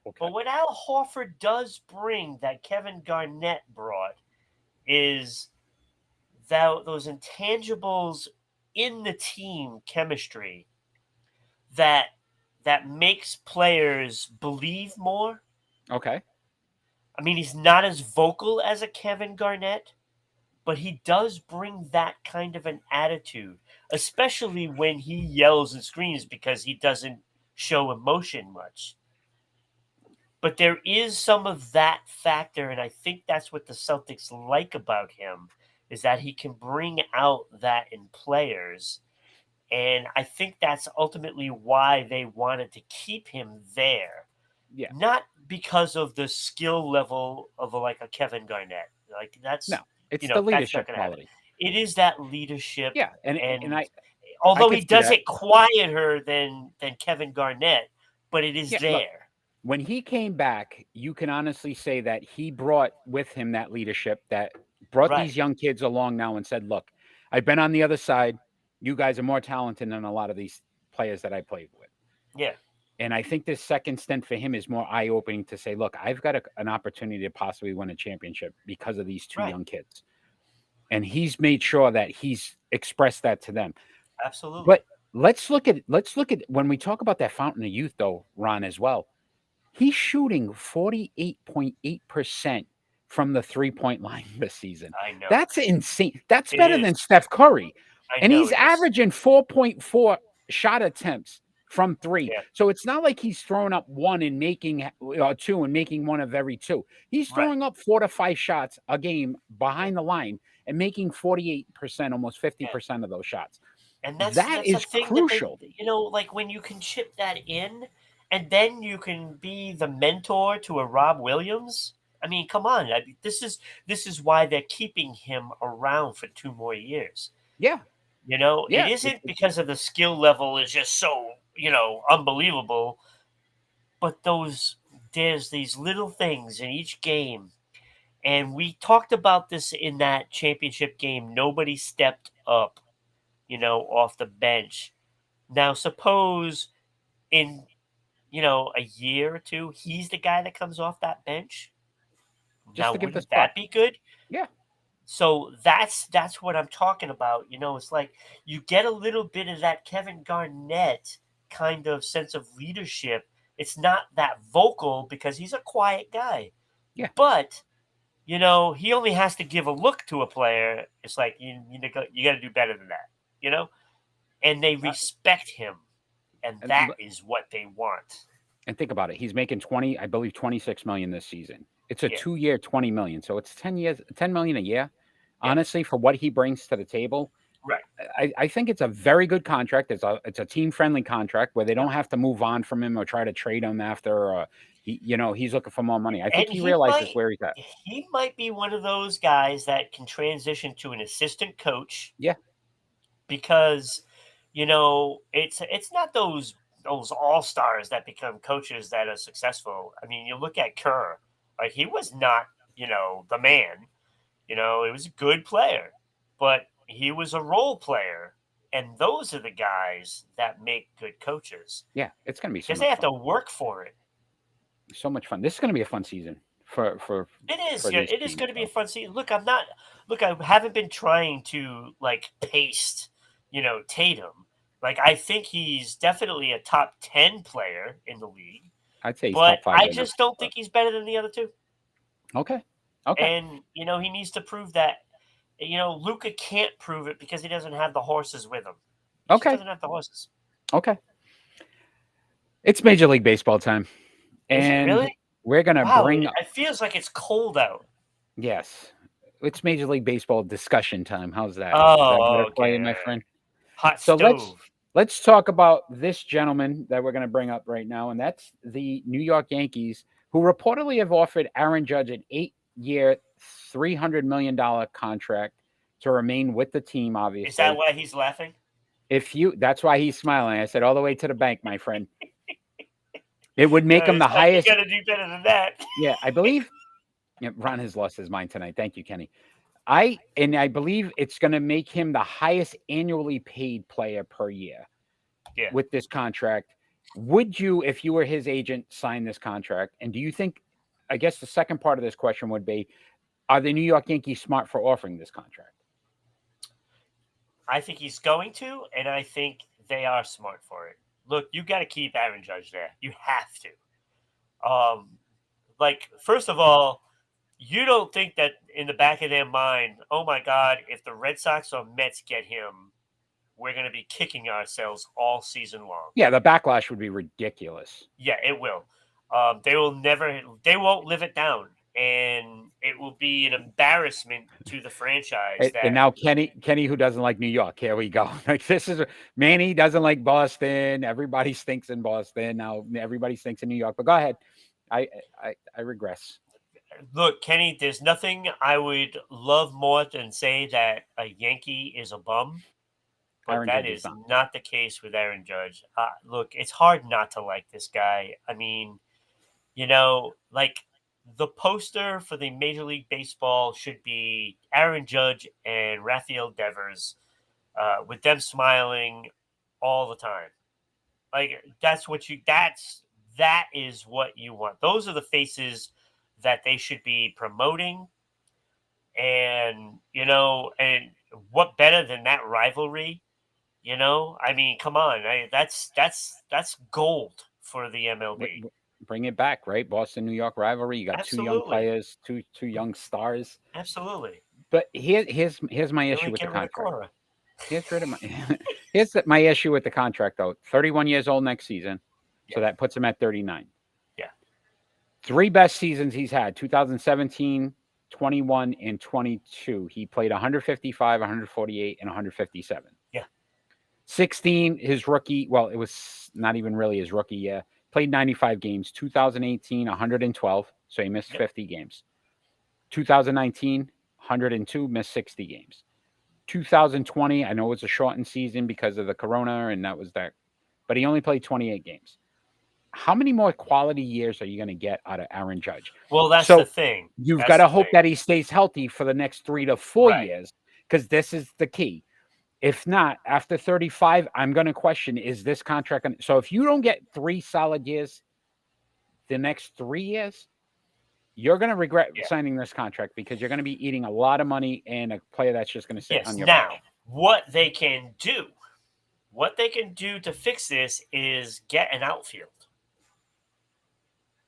good. Okay. But what Al Horford does bring that Kevin Garnett brought is those intangibles in the team chemistry that makes players believe more. Okay. I mean, he's not as vocal as a Kevin Garnett, but he does bring that kind of an attitude, especially when he yells and screams because he doesn't show emotion much. But there is some of that factor, and I think that's what the Celtics like about him, is that he can bring out that in players. And I think that's ultimately why they wanted to keep him there. Yeah. Not because of the skill level of like a Kevin Garnett. Like that's No, it's you the know, that's not leadership gonna happen. quality. It is that leadership. Yeah, and I Although could he see does that. it quieter than Kevin Garnett, but it is Yeah, look, there. when he came back, you can honestly say that he brought with him that leadership that brought Right. these young kids along now and said, "Look, I've been on the other side. You guys are more talented than a lot of these players that I played with." Yeah. And I think this second stint for him is more eye-opening to say, "Look, I've got an opportunity to possibly win a championship because of these two Right. young kids." And he's made sure that he's expressed that to them. Absolutely. But let's look at when we talk about that fountain of youth, though, Ron, as well. He's shooting 48.8% from the 3-point line this season. I know. That's insane. That's It better is. than Steph Curry. I And know he's it is. averaging 4.4 shot attempts from 3. Yeah. So it's not like he's throwing up 1 and making 2 and making 1 of every 2. He's Right. throwing up 4 to 5 shots a game behind the line and making 48%, almost 50% of those shots. And that's That the is thing crucial. That like when you can chip that in, and then you can be the mentor to a Rob Williams. I mean, come on. This is why they're keeping him around for 2 more years. Yeah. Yeah, Yeah, it isn't because of the skill level is just so unbelievable. But there's these little things in each game, and we talked about this in that championship game. Nobody stepped up, off the bench. Now, suppose in a year or 2, he's the guy that comes off that bench. Just Now, to give the wouldn't that spot. be good? Yeah. So that's what I'm talking about. It's like you get a little bit of that Kevin Garnett kind of sense of leadership. It's not that vocal because he's a quiet guy. Yeah. But he only has to give a look to a player. It's like you got to do better than that. And they respect him, and that is what they want. And think about it. He's making 26 million this season. It's a Yeah. 2-year, 20 million. So it's 10 million a year. Yeah. Honestly, for what he brings to the table, Right. I think it's a very good contract. It's a team friendly contract where they don't have to move on from him or try to trade him after he's looking for more money. I think And he realizes where he's at. he might be one of those guys that can transition to an assistant coach. Yeah. Because, it's not those all-stars that become coaches that are successful. I mean, you look at Kerr, like he was not, the man. He was a good player, but he was a role player. And those are the guys that make good coaches Yeah, it's gonna be so because much they have fun. to work for it. So much fun. This is gonna be a fun season for It is. for Yeah, these it is teams, going to be a so. fun season. Look, I haven't been trying to like paste, Tatum. Like, I think he's definitely a top 10 player in the league, I'd say he's but top 5 I right now. just don't think he's better than the other two. Okay. Okay. And, he needs to prove that. Luca can't prove it because he doesn't have the horses with him. He just Okay. doesn't have the horses. Okay. It's Major League Baseball time. Is it And really? we're gonna Wow, bring it feels like it's cold out. yes. It's Major League Baseball discussion time. How's that? Is that Oh, better for you, okay. my friend? Hot So stove. let's talk about this gentleman that we're going to bring up right now, and that's the New York Yankees, who reportedly have offered Aaron Judge an 8-year, $300 million contract to remain with the team. Obviously, Is that why he's laughing? that's why he's smiling. I said all the way to the bank, my friend. It would make him the It's like, highest. you got to do better than that. Yeah, I believe. Yeah, Ron has lost his mind tonight. Thank you, Kenny. I believe it's going to make him the highest annually paid player per year. Yeah. With this contract. Would you, if you were his agent, sign this contract? And do you think, I guess the second part of this question would be, are the New York Yankees smart for offering this contract? I think he's going to, and I think they are smart for it. Look, you got to keep Aaron Judge there. You have to. First of all, you don't think that in the back of their mind, oh my God, if the Red Sox or Mets get him, we're going to be kicking ourselves all season long. Yeah, the backlash would be ridiculous. Yeah, it will. They won't live it down. And it will be an embarrassment to the franchise. And now Kenny, who doesn't like New York, here we go. Like this is Manny doesn't like Boston. Everybody stinks in Boston. Now everybody stinks in New York. But go ahead. I regress. Look, Kenny, there's nothing I would love more than say that a Yankee is a bum. But Aaron that Judge is not the case with Aaron Judge. Look, it's hard not to like this guy. I mean, like the poster for the Major League Baseball should be Aaron Judge and Rafael Devers with them smiling all the time. Like that is what you want. Those are the faces that they should be promoting. And, and what better than that rivalry? I mean, come on. That's gold for the MLB. Bring it back, right? Boston, New York rivalry. You got Absolutely. 2 young players, two young stars. Absolutely. But here's my issue with the contract. Here's my issue with the contract, though. 31 years old next season, so that puts him at 39. Yeah. 3 best seasons he's had: 2017, 21, and 22. He played 155, 148, and 157. Yeah. 16, his rookie. Well, it was not even really his rookie year. Played 95 games. 2018, 112. So he missed 50 games. 2019, 102, missed 60 games. 2020, I know it's a shortened season because of the corona, and that was that. But he only played 28 games. How many more quality years are you going to get out of Aaron Judge? Well, that's the thing. You've got to hope that he stays healthy for the next 3 to 4 years, because this is the key. If not, after 35, I'm going to question, is this contract? So if you don't get 3 solid years, the next 3 years, you're going to regret signing this contract because you're going to be eating a lot of money and a player that's just going to sit on your bench. What they can do to fix this is get an outfield.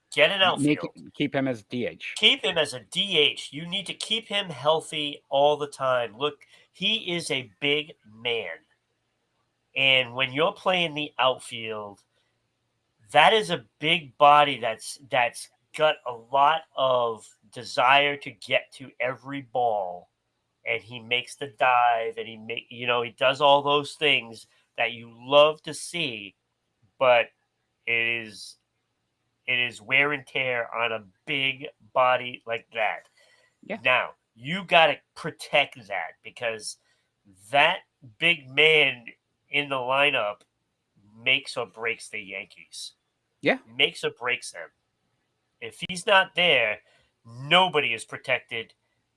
Keep him as DH. Keep him as a DH. You need to keep him healthy all the time. Look, he is a big man. And when you're playing the outfield, that is a big body that's got a lot of desire to get to every ball and he makes the dive, and he does all those things that you love to see, but it is wear and tear on a big body like that. Yeah. Now, you got to protect that, because that big man in the lineup makes or breaks the Yankees. Yeah. Makes or breaks them. If he's not there, nobody is protected,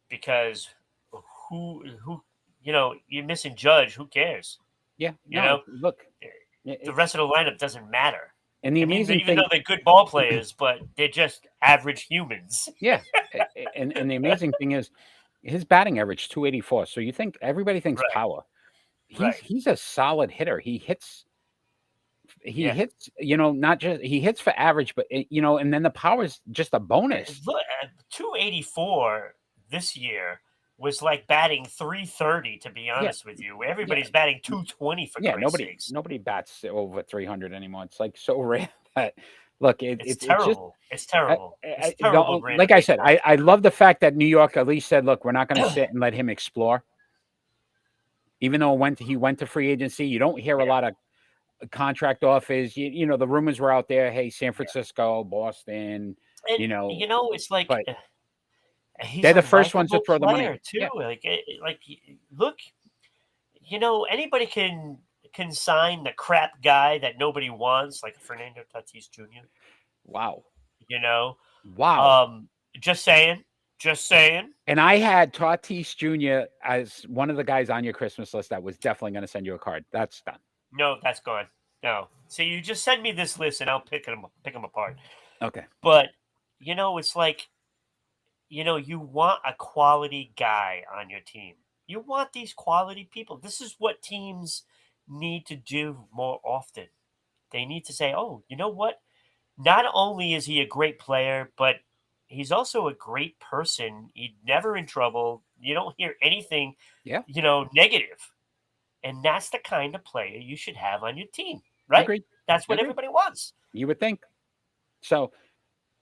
because who you're missing Judge. Who cares? Yeah. You No, know, look, the rest of the lineup doesn't matter. and the amazing Even thing, though they're good ball players, but they're just average humans. yeah, and the amazing thing is his batting average 284. So you think everybody thinks Right. power. Right. He's a solid hitter. He hits, Yeah. not just he hits for average, but and then the power is just a bonus. Look, 284 this year was like batting 330. To be honest with you, everybody's batting 220 for Yeah, Christ's sakes. nobody bats over 300 anymore. It's like so rare that look, It's terrible. It's terrible. It's I, terrible. like I said, I love the fact that New York at least said, look, we're not going to sit and let him explore. Even though he went to free agency, you don't hear a lot of contract offers. The rumors were out there. Hey, San Francisco, Boston. And, it's like but he's they're the a first ones to likable throw the money player, at. too. Yeah. Look, anybody can sign the crap guy that nobody wants, like Fernando Tatis Jr. Wow. Wow. Just saying. And I had Tatis Jr. as one of the guys on your Christmas list that was definitely going to send you a card. That's done. No, that's gone. No. See, you just send me this list and I'll pick them apart. Okay. But, it's like, you want a quality guy on your team. You want these quality people. This is what teams need to do more often. They need to say, oh, you know what? Not only is he a great player, but he's also a great person. He's never in trouble. You don't hear anything, negative. And that's the kind of player you should have on your team, right? Agreed. That's what everybody wants. You would think. So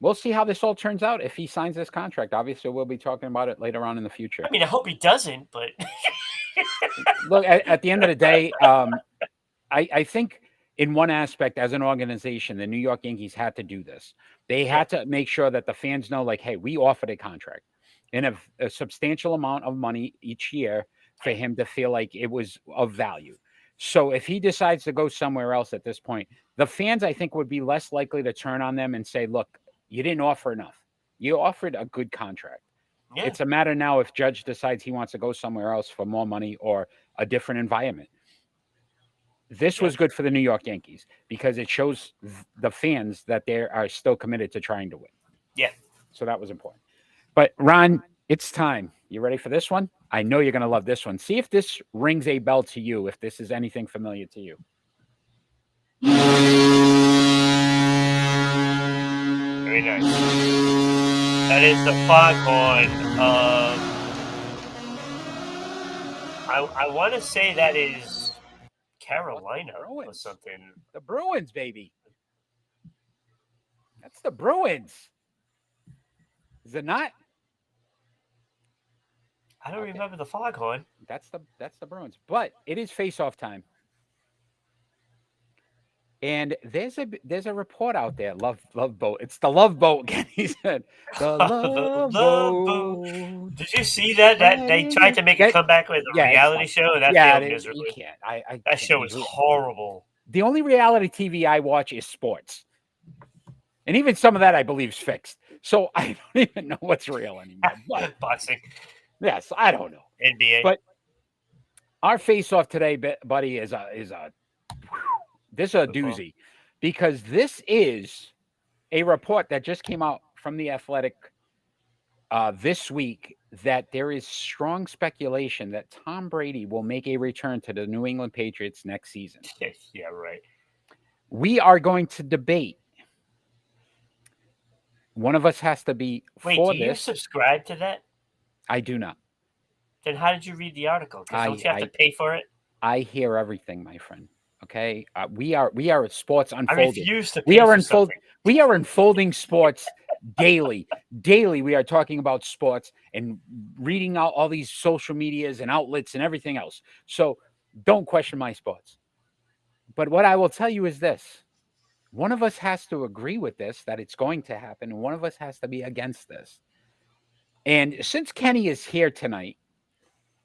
we'll see how this all turns out if he signs this contract. Obviously, we'll be talking about it later on in the future. I mean, I hope he doesn't, but look, at the end of the day, I think in one aspect, as an organization, the New York Yankees had to do this. They had to make sure that the fans know, like, hey, we offered a contract and a substantial amount of money each year for him to feel like it was of value. So if he decides to go somewhere else at this point, the fans, I think, would be less likely to turn on them and say, look, you didn't offer enough. You offered a good contract. Yeah. It's a matter now if Judge decides he wants to go somewhere else for more money or a different environment. This was good for the New York Yankees because it shows the fans that they are still committed to trying to win. Yeah. So that was important. But Ron, it's time. You ready for this one? I know you're going to love this one. See if this rings a bell to you, if this is anything familiar to you. Very nice. That is the foghorn. I want to say that is Carolina or something. The Bruins, baby. That's the Bruins. Is it not? I don't remember the foghorn. That's the Bruins. But it is face-off time. And there's a report out there, Love Boat. It's the Love Boat again. He said the Love Boat. Did you see that? That they tried to make a comeback with a reality show, and that failed miserably. You can't. That show is horrible. The only reality TV I watch is sports, and even some of that I believe is fixed. So I don't even know what's real anymore. But, boxing. Yes, I don't know. NBA. But our face-off today, buddy, is a doozy, because this is a report that just came out from The Athletic this week that there is strong speculation that Tom Brady will make a return to the New England Patriots next season. Yeah, right. We are going to debate. One of us has to be for this. Wait, do you subscribe to that? I do not. Then how did you read the article? Because don't you have to pay for it? I hear everything, my friend. Okay, we are sports unfolding. I refuse to. We are unfolding sports daily. Daily, we are talking about sports and reading out all these social medias and outlets and everything else. So don't question my sports. But what I will tell you is this. One of us has to agree with this, that it's going to happen, and one of us has to be against this. And since Kenny is here tonight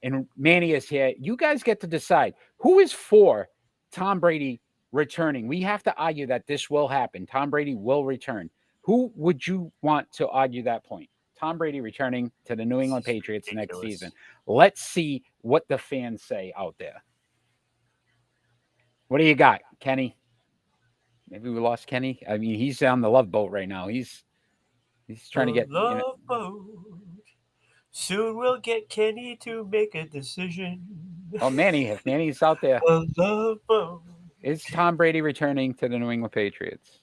and Manny is here, you guys get to decide who is for Tom Brady returning. We have to argue that this will happen. Tom Brady will return. Who would you want to argue that point? Tom Brady returning to the New England Patriots next Ridiculous. season. Let's see what the fans say out there. What do you got, Kenny? Maybe we lost Kenny. I mean, he's on the love boat right now. He's trying to get. Love boat. Soon we'll get Kenny to make a decision. Oh, Manny, if Manny's out there, A love boat. is Tom Brady returning to the New England Patriots?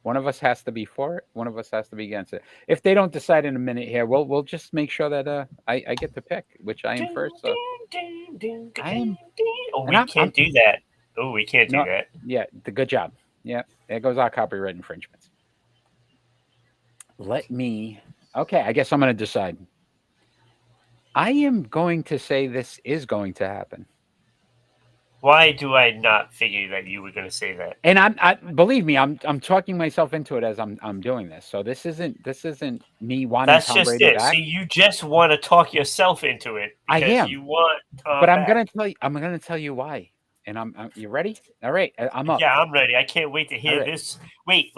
One of us has to be for it. One of us has to be against it. If they don't decide in a minute here, we'll just make sure that I get to pick, which I am first. So I am. Oh, and we I'm- can't do that. Oh, we can't do No. that. Yeah, good job. Yeah, there goes our copyright infringements. Okay, I guess I'm going to decide. I am going to say this is going to happen. Why do I not figure that you were going to say that? And I believe me, I'm talking myself into it as I'm doing this. So this isn't me wanting That's Tom just Brady it. back. See, you just want to talk yourself into it. I Because am. You want Tom But I'm back. gonna tell you. I'm gonna tell you why. And I'm you ready? All right, I'm up. Yeah, I'm ready. I can't wait to hear All right. this. Wait.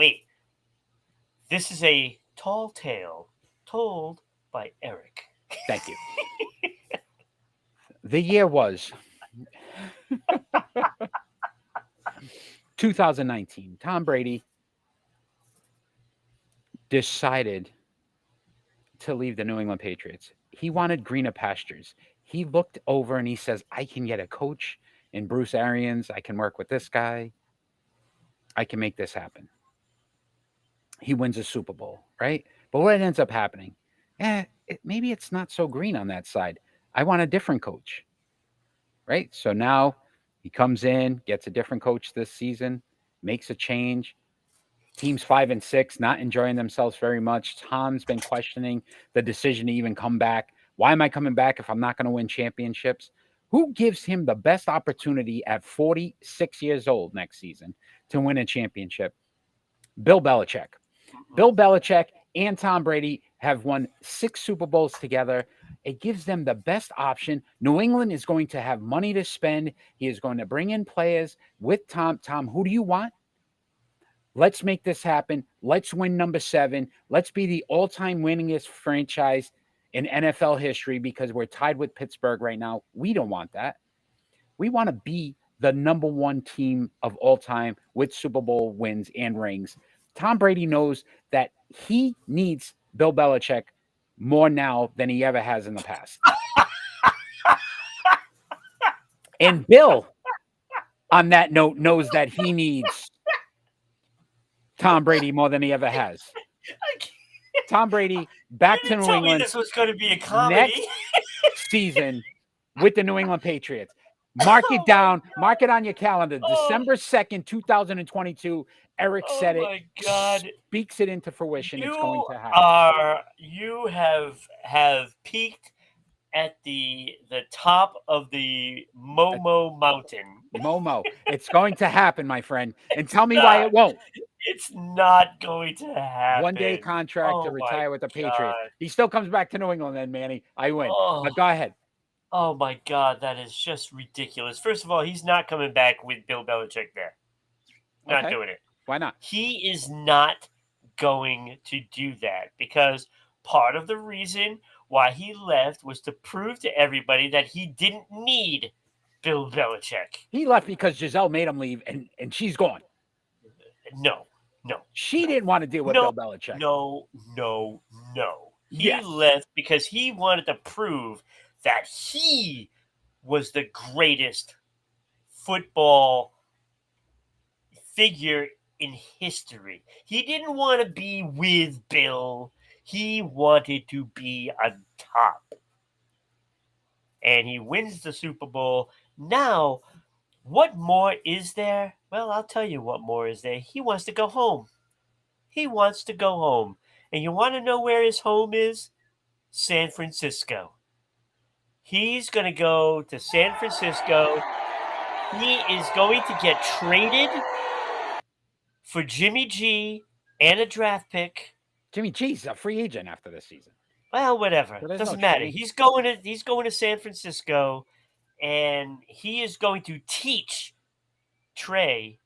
This is a tall tale told by Eric. Thank you. The year was 2019. Tom Brady decided to leave the New England Patriots. He wanted greener pastures. He looked over and he says, I can get a coach in Bruce Arians. I can work with this guy. I can make this happen. He wins a Super Bowl, right? But what ends up happening? Maybe it's not so green on that side. I want a different coach, right? So now he comes in, gets a different coach this season, makes a change. Teams 5-6, not enjoying themselves very much. Tom's been questioning the decision to even come back. Why am I coming back if I'm not going to win championships? Who gives him the best opportunity at 46 years old next season to win a championship? Bill Belichick. Bill Belichick and Tom Brady have won 6 Super Bowls together. It gives them the best option. New England is going to have money to spend. He is going to bring in players with Tom. Tom, who do you want? Let's make this happen. Let's win number 7. Let's be the all-time winningest franchise in NFL history because we're tied with Pittsburgh right now. We don't want that. We want to be the number 1 team of all time with Super Bowl wins and rings. Tom Brady knows that he needs Bill Belichick more now than he ever has in the past. And Bill, on that note, knows that he needs Tom Brady more than he ever has. Tom Brady back You to didn't New tell me England this was going to be a comedy. season with the New England Patriots. Mark it down. Mark it on your calendar. Oh. December 2nd, 2022. Eric said Oh it. my God. Speaks it into fruition. It's going to happen. You have peaked at the top of the Momo Mountain. Momo. It's going to happen, my friend. And tell me why it won't. It's not going to happen. 1-day contract to Oh retire my with the Patriots. God. He still comes back to New England then, Manny. I win. Oh. But go ahead. Oh my God, that is just ridiculous. First of all, he's not coming back with Bill Belichick there. Not Okay. doing it. Why not? He is not going to do that because part of the reason why he left was to prove to everybody that he didn't need Bill Belichick. He left because Giselle made him leave and she's gone. No. She didn't want to deal with No, Bill Belichick. No. He Yes. left because he wanted to prove that he was the greatest football figure in history. He didn't want to be with Bill. He wanted to be on top. And he wins the Super Bowl. Now, what more is there? Well, I'll tell you what more is there. He wants to go home. He wants to go home. And you want to know where his home is? San Francisco. He's going to go to San Francisco. He is going to get traded for Jimmy G and a draft pick. Jimmy G's a free agent after this season. Well, whatever. So there's Doesn't no matter. trading. He's going to San Francisco, and he is going to teach Trey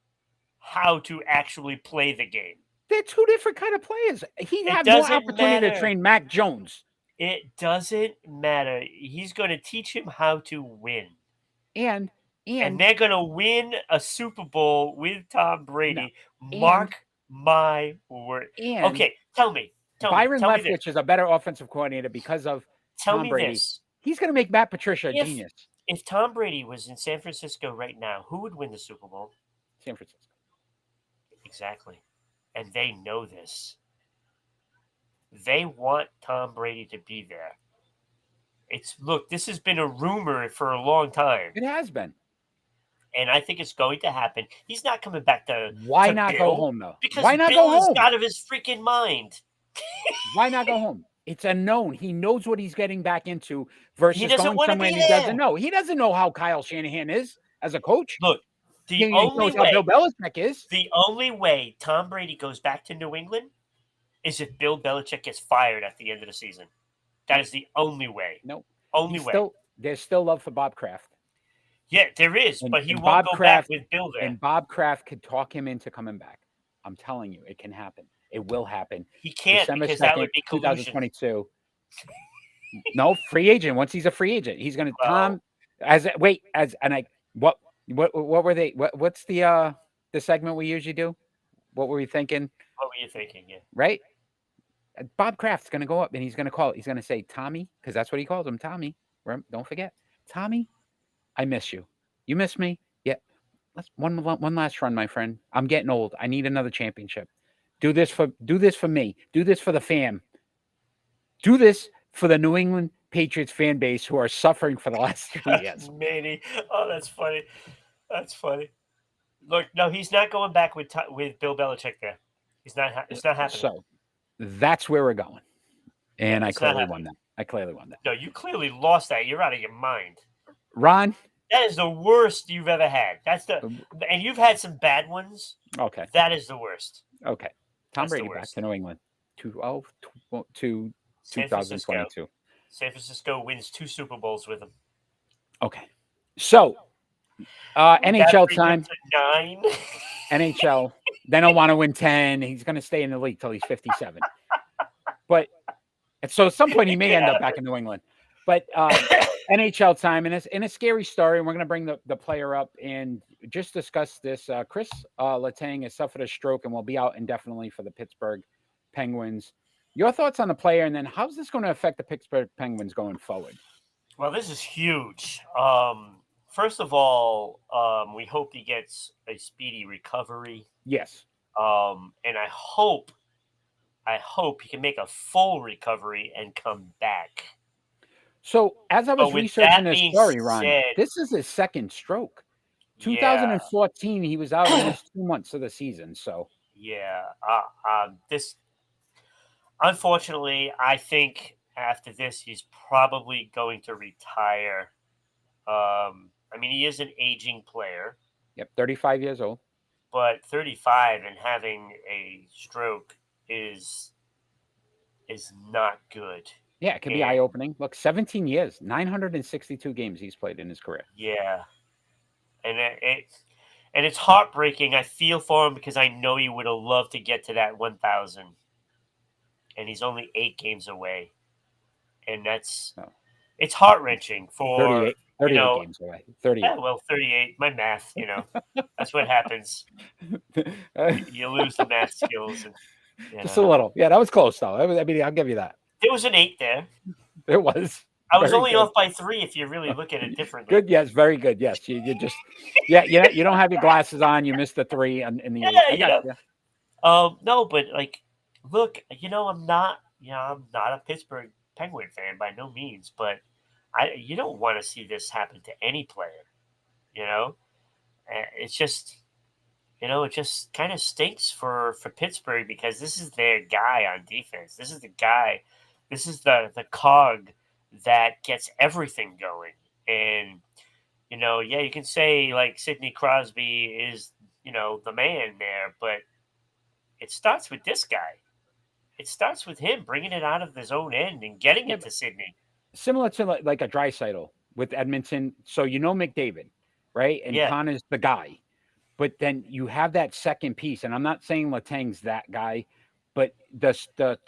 how to actually play the game. They're two different kind of players. He'd It have more doesn't opportunity to matter. train Mac Jones. It doesn't matter. He's going to teach him how to win. And they're going to win a Super Bowl with Tom Brady. No. Mark my word. And Okay, tell me. Byron tell me this. Leftwich is a better offensive coordinator because of Tell Tom me Brady. this. He's going to make Matt Patricia a genius. If Tom Brady was in San Francisco right now, who would win the Super Bowl? San Francisco. Exactly. And they know this. They want Tom Brady to be there. Look, this has been a rumor for a long time. It has been. And I think it's going to happen. He's not coming back to Why to not Bill, go home, though? Because Why not Bill go is home? out of his freaking mind. Why not go home? It's a known. He knows what he's getting back into versus He doesn't going wanna somewhere be and he doesn't there. know. He doesn't know how Kyle Shanahan is as a coach. Look, He knows how Bill Belichick is. The only way Tom Brady goes back to New England is if Bill Belichick gets fired at the end of the season. That is the only way. No. Only way. There's still love for Bob Kraft. Yeah, there is, And- but he and won't Bob go Kraft- back with Bill there. And Bob Kraft could talk him into coming back. I'm telling you, it can happen. It will happen. He can't December because that 2nd, would be collusion. 2022. No, free agent. Once he's a free agent, he's going to Well- what were they? What's the segment we usually do? What were we thinking? What were you thinking? Yeah. Right? Bob Kraft's going to go up and he's going to call it. He's going to say, Tommy, because that's what he calls him, Tommy. Don't forget, Tommy, I miss you. You miss me? Yeah. Let's one last run, my friend. I'm getting old. I need another championship. Do this for me. Do this for the fam. Do this for the New England Patriots fan base who are suffering for the last 3 years. Manny. Oh, that's funny. That's funny. Look, no, he's not going back with Bill Belichick there. It's not happening. So that's where we're going. And Yeah, I it's not clearly won that. No, you clearly lost that. You're out of your mind. Ron? That is the worst you've ever had. And you've had some bad ones. Okay. That is the worst. Okay. Tom That's the Brady back worst. to New England. To San Francisco. 2022. San Francisco wins 2 Super Bowls with him. Okay. So That NHL brings time. him to 9. NHL. Then he'll want to win 10. He's going to stay in the league till he's 57. But so at some point he may end up back in New England. But NHL time, and it's in a scary story. And we're going to bring the player up and just discuss this. Chris Letang has suffered a stroke and will be out indefinitely for the Pittsburgh Penguins. Your thoughts on the player, and then how's this going to affect the Pittsburgh Penguins going forward? Well, this is huge. First of all, we hope he gets a speedy recovery. Yes. And I hope he can make a full recovery and come back. So as I was But with researching that this being story, Ron, said- this is his second stroke. Yeah. 2014, he was out almost 2 months of the season. So Yeah. This, unfortunately, I think after this, he's probably going to retire. I mean, he is an aging player, yep, 35 years old. but 35 and having a stroke is not good. Yeah, it could be Yeah. eye-opening. Look, 17 years, 962 games he's played in his career. Yeah. And it's heartbreaking. I feel for him because I know he would have loved to get to that 1,000. And he's only 8 games away. And it's heart-wrenching for 38 games away. 38. Yeah, well, 38. My math, that's what happens. You lose the math skills. And, Just a little. Yeah, that was close, though. I mean, I'll give you that. there was an 8 there. It was. I was Very only good. off by 3 if you really look at it differently. Good, yes, very good. Yes, you just, you don't have your glasses on. You missed the 3 in the Yeah, 8. I got you. No, but look, I'm not a Pittsburgh Penguin fan by no means, but you don't want to see this happen to any player, It's it just kind of stinks for Pittsburgh because this is their guy on defense. This is the guy. This is the cog that gets everything going. And yeah, you can say like Sidney Crosby is the man there, but it starts with this guy. It starts with him bringing it out of his own end and getting Yeah, it to Sidney. similar to like a Draisaitl with Edmonton. So McDavid, right? And Yeah, Connor's the guy. But then you have that second piece, and I'm not saying Letang's that guy, but the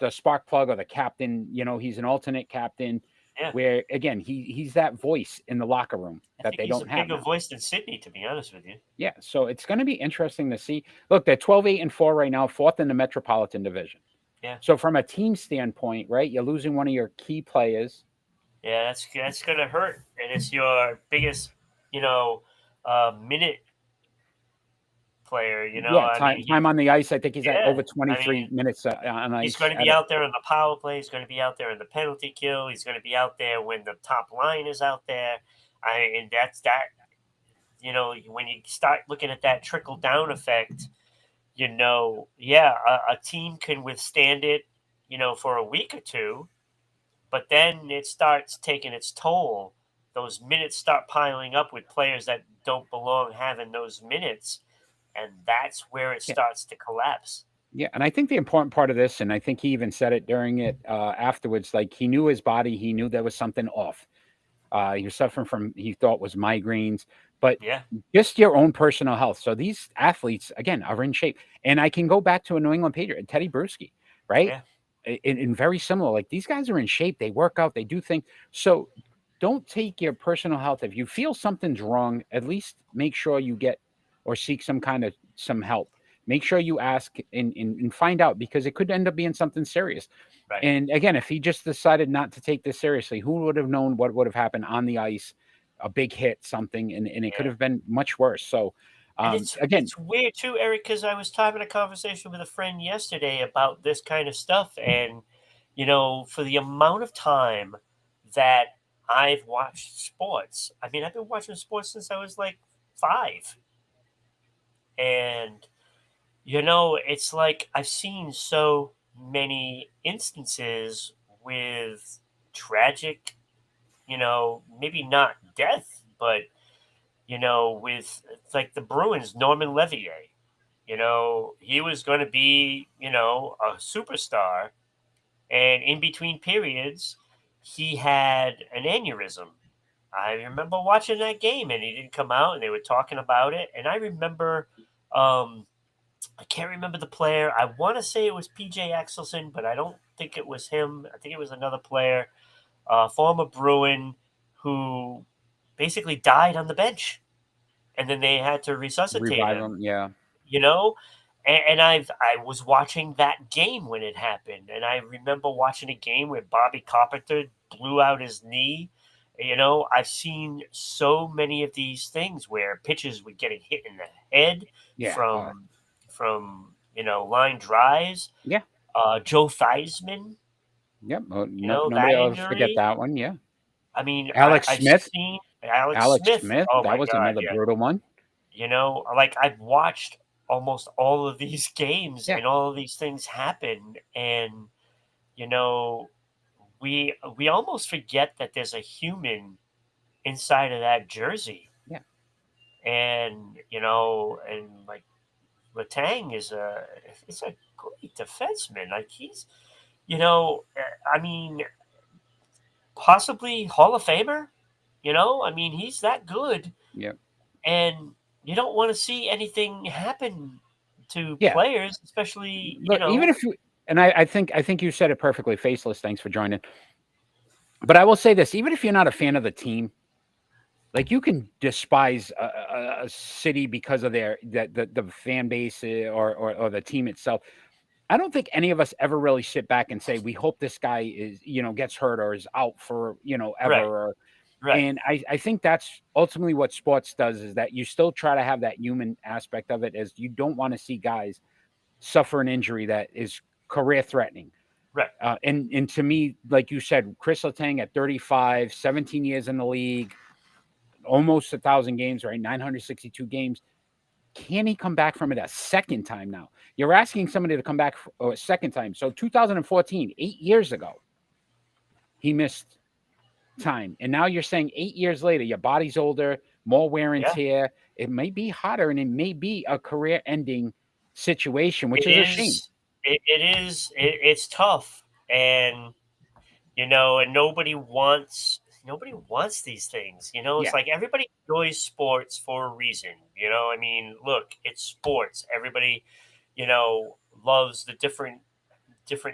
spark plug or the captain, he's an alternate captain yeah. where again he's that voice in the locker room I that think they he's don't a have bigger now. voice than Sidney, to be honest with you. Yeah, so it's going to be interesting to see. Look, they're 12-8-4 right now, fourth in the Metropolitan Division. Yeah, So from a team standpoint, right, you're losing one of your key players. yeah. That's gonna hurt, and it's your biggest, minute player. Yeah, I mean, time on the ice. I think he's at yeah. over I 23 mean, minutes on he's ice. going to be out there on the power play. He's going to be out there in the penalty kill. He's going to be out there when the top line is out there. And that's that. When you start looking at that trickle down effect, yeah, a team can withstand it, for a week or two, but then it starts taking its toll. Those minutes start piling up with players that don't belong having those minutes, and that's where it Yeah, starts to collapse. yeah, and I think the important part of this, and I think he even said it during it afterwards, like he knew his body, he knew there was something off. He was suffering from he thought was migraines, but Yeah, just your own personal health. So these athletes again are in shape, and I can go back to a New England Patriot, Teddy Bruschi, right? yeah, In very similar, like these guys are in shape, they work out, they do things. So don't take your personal health. If you feel something's wrong, at least make sure you get or seek some help. Make sure you ask and find out because it could end up being something serious. right. And again, if he just decided not to take this seriously, who would have known what would have happened on the ice? A big hit, something, and it could Yeah. have been much worse. So And it's again, it's weird too, Eric, because I was having a conversation with a friend yesterday about this kind of stuff, and for the amount of time that I've watched sports, I mean, I've been watching sports since I was like 5, and it's like I've seen so many instances with tragic, maybe not death, but with like the Bruins, Norman Levier. He was going to be, a superstar. And in between periods, he had an aneurysm. I remember watching that game and he didn't come out and they were talking about it. And I remember, I can't remember the player. I want to say it was PJ Axelson, but I don't think it was him. I think it was another player, former Bruin, who basically died on the bench and then they had to resuscitate revive him. him. Yeah, You know, and I was watching that game when it happened, and I remember watching a game where Bobby Carpenter blew out his knee. I've seen so many of these things where pitches were getting hit in the head yeah, from line drives. yeah. Joe Theismann, Yep. Oh, that nobody else forget injury. that one. Yeah. I mean, Alex I've Smith. seen Alex Alex Smith. Smith. Oh That my was God, another yeah. brutal one. Like I've watched almost all of these games Yeah. and all of these things happen, and you know, we almost forget that there's a human inside of that jersey, Yeah. and and like Letang it's a great defenseman. Like he's, I mean, possibly Hall of Famer. I mean, he's that good. Yep. And you don't want to see anything happen to Yeah. players, especially Look, even if you and I think you said it perfectly. Faceless. Thanks for joining. But I will say this: even if you're not a fan of the team, like you can despise a city because of the fan base or the team itself. I don't think any of us ever really sit back and say we hope this guy is gets hurt or is out for ever. right, right, And I think that's ultimately what sports does is that you still try to have that human aspect of it, as you don't want to see guys suffer an injury that is career threatening. right. And to me, like you said, Chris Letang at 35, 17 years in the league, almost 1,000 games, right? 962 games. Can he come back from it a second time now? You're asking somebody to come back a second time. So 2014, 8 years ago, he missed time. And now you're saying 8 years later, your body's older, more wear and Yeah. tear. It may be hotter and it may be a career ending situation, which It is a shame. is. It's tough, and and nobody wants these things. It's Yeah. like everybody enjoys sports for a reason. I mean, look, it's sports. Everybody, loves the different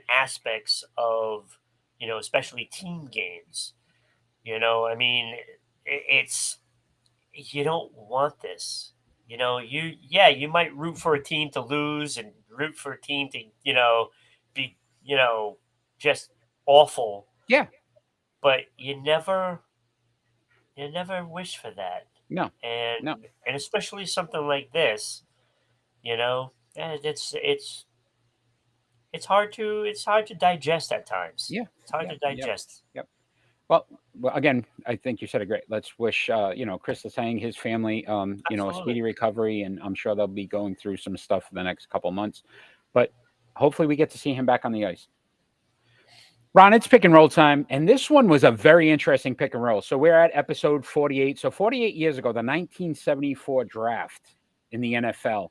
aspects of, especially team games. I mean, it's you don't want this. You might root for a team to lose and root for a team to, be, just awful, Yeah. but you never wish for that. No. And No. and especially something like this, it's hard to digest at times. Yeah. It's hard Yeah. to digest. Yep. Well, again, I think you said it great. Let's wish, Chris Letang, his family, a Absolutely. speedy recovery, and I'm sure they'll be going through some stuff for the next couple months. But hopefully, we get to see him back on the ice. Ron, it's pick and roll time, and this one was a very interesting pick and roll. So we're at episode 48. So 48 years ago, the 1974 draft in the NFL.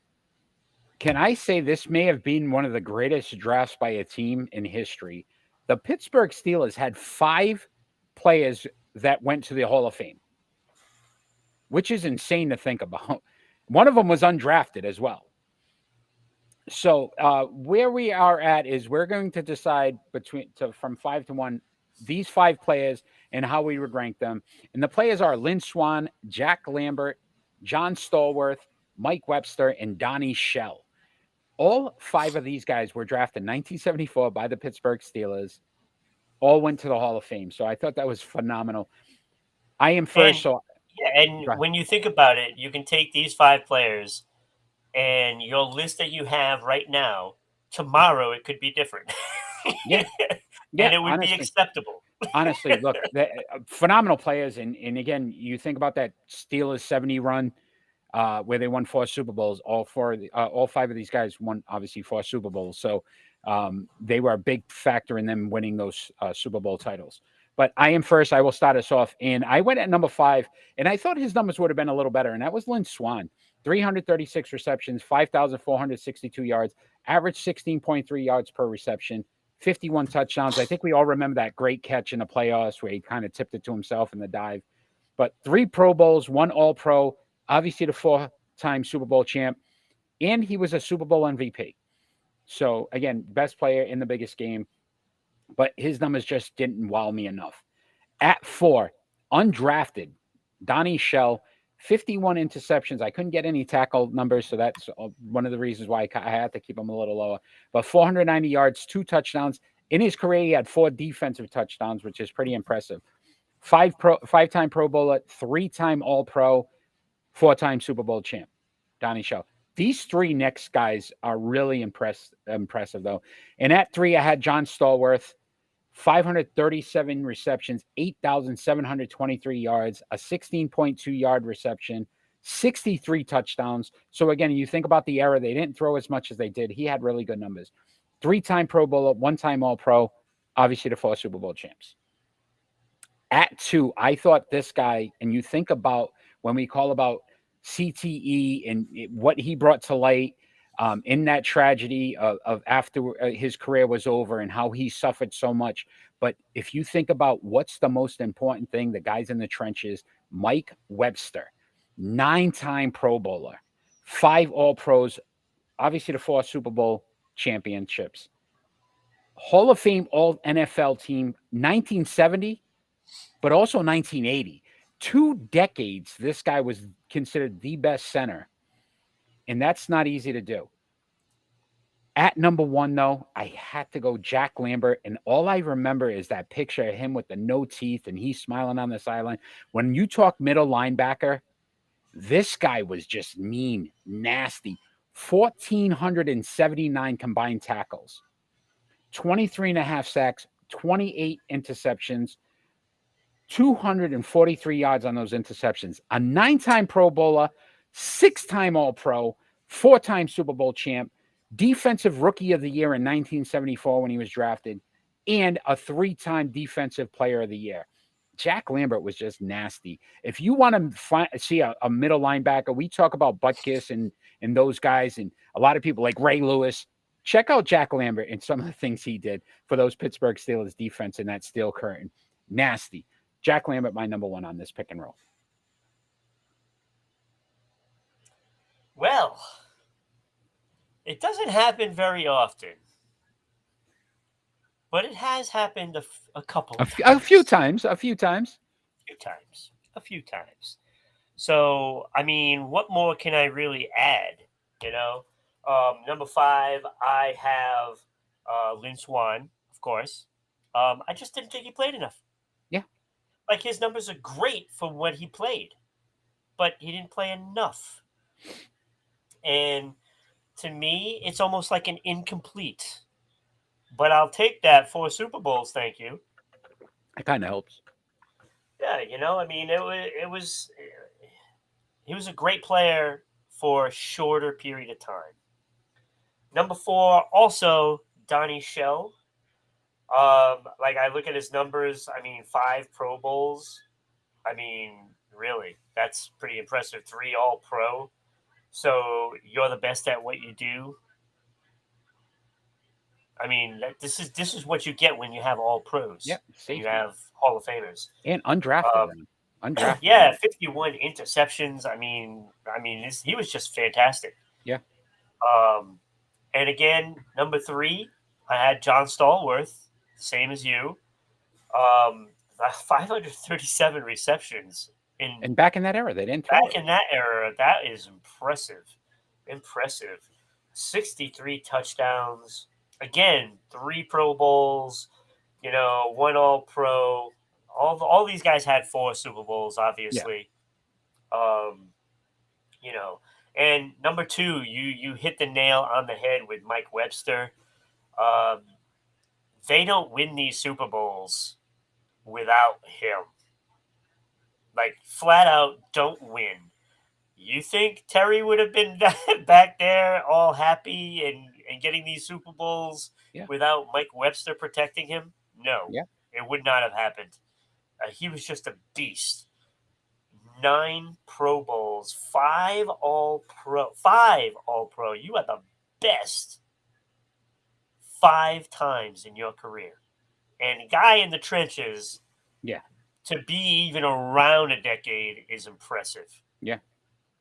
Can I say this may have been one of the greatest drafts by a team in history? The Pittsburgh Steelers had 5 players that went to the Hall of Fame, which is insane to think about. One of them was undrafted as well. So where we are at is we're going to decide from 5 to 1 these 5 players and how we would rank them. And the players are Lynn Swann, Jack Lambert, John Stallworth, Mike Webster, and Donnie Shell. All 5 of these guys were drafted in 1974 by the Pittsburgh Steelers. All went to the Hall of Fame. So I thought that was phenomenal. I am first. And, and when you think about it, you can take these 5 players and your list that you have right now, tomorrow it could be different. Yeah. And it would be acceptable. Honestly, look, phenomenal players. And again, you think about that Steelers 70 run where they won 4 Super Bowls. All 5 of these guys won, obviously, 4 Super Bowls. So they were a big factor in them winning those Super Bowl titles. But I am first. I will start us off. And I went at number 5, and I thought his numbers would have been a little better. And that was Lynn Swann. 336 receptions, 5,462 yards, average 16.3 yards per reception, 51 touchdowns. I think we all remember that great catch in the playoffs where he kind of tipped it to himself in the dive. But 3 Pro Bowls, 1 All-Pro, obviously the 4-time Super Bowl champ, and he was a Super Bowl MVP. So, again, best player in the biggest game. But his numbers just didn't wow me enough. At 4, undrafted, Donnie Shell, 51 interceptions. I couldn't get any tackle numbers, so that's one of the reasons why I had to keep him a little lower. But 490 yards, 2 touchdowns. In his career, he had 4 defensive touchdowns, which is pretty impressive. 5-time Pro Bowler, 3-time All-Pro, 4-time Super Bowl champ, Donnie Shell. These 3 next guys are really impressive, though. And at 3, I had John Stallworth. 537 receptions, 8,723 yards, a 16.2 yard reception, 63 touchdowns. So again, you think about the era, they didn't throw as much as they did. He had really good numbers. 3-time Pro Bowler, 1-time All-Pro, obviously the 4 Super Bowl champs. At 2, I thought this guy, and you think about when we call about CTE and what he brought to light, in that tragedy of after his career was over and how he suffered so much. But if you think about what's the most important thing, the guys in the trenches, Mike Webster, 9-time Pro Bowler, 5 All-Pros, obviously the 4 Super Bowl championships, Hall of Fame All-NFL team, 1970, but also 1980. 2 decades, this guy was considered the best center. And that's not easy to do. At number 1, though, I had to go Jack Lambert. And all I remember is that picture of him with the no teeth and he's smiling on the sideline. When you talk middle linebacker, this guy was just mean, nasty. 1,479 combined tackles, 23.5 sacks, 28 interceptions, 243 yards on those interceptions. A 9-time Pro Bowler, 6-time All-Pro, 4-time Super Bowl champ, Defensive Rookie of the Year in 1974 when he was drafted, and a 3-time Defensive Player of the Year. Jack Lambert was just nasty. If you want to see a middle linebacker, we talk about Butkus and those guys, and a lot of people like Ray Lewis. Check out Jack Lambert and some of the things he did for those Pittsburgh Steelers defense in that steel curtain. Nasty. Jack Lambert, my number one on this pick and roll. Well, it doesn't happen very often, but it has happened a couple of times. A few times. A few times. So, I mean, what more can I really add? You know, number 5, I have Lynn Swan, of course. I just didn't think he played enough. Yeah. Like, his numbers are great for what he played, but he didn't play enough. And to me, it's almost like an incomplete. But I'll take that 4 Super Bowls, thank you. It kind of helps. Yeah, you know, I mean, he was a great player for a shorter period of time. Number 4, also Donnie Shell. Like, I look at his numbers. I mean, 5 Pro Bowls. I mean, really, that's pretty impressive. 3 All-Pro. So you're the best at what you do. I mean, this is what you get when you have all pros. Yep, you have Hall of Famers and undrafted. Undrafted. Yeah, 51 interceptions. I mean, he was just fantastic. Yeah. And again, number 3, I had John Stallworth, same as you. 537 receptions. And back in that era, they didn't. Back in that era, that is impressive. 63 touchdowns. Again, 3 Pro Bowls. 1 All-Pro. All these guys had 4 Super Bowls, obviously. Yeah. And number 2, you hit the nail on the head with Mike Webster. They don't win these Super Bowls without him. Like, flat out don't win. You think Terry would have been back there all happy and getting these Super Bowls without Mike Webster protecting him? No. Yeah. It would not have happened. He was just a beast. 9 Pro Bowls, 5 All-Pro. 5 All-Pro. You are the best 5 times in your career. And a guy in the trenches, to be even around a decade is impressive. Yeah.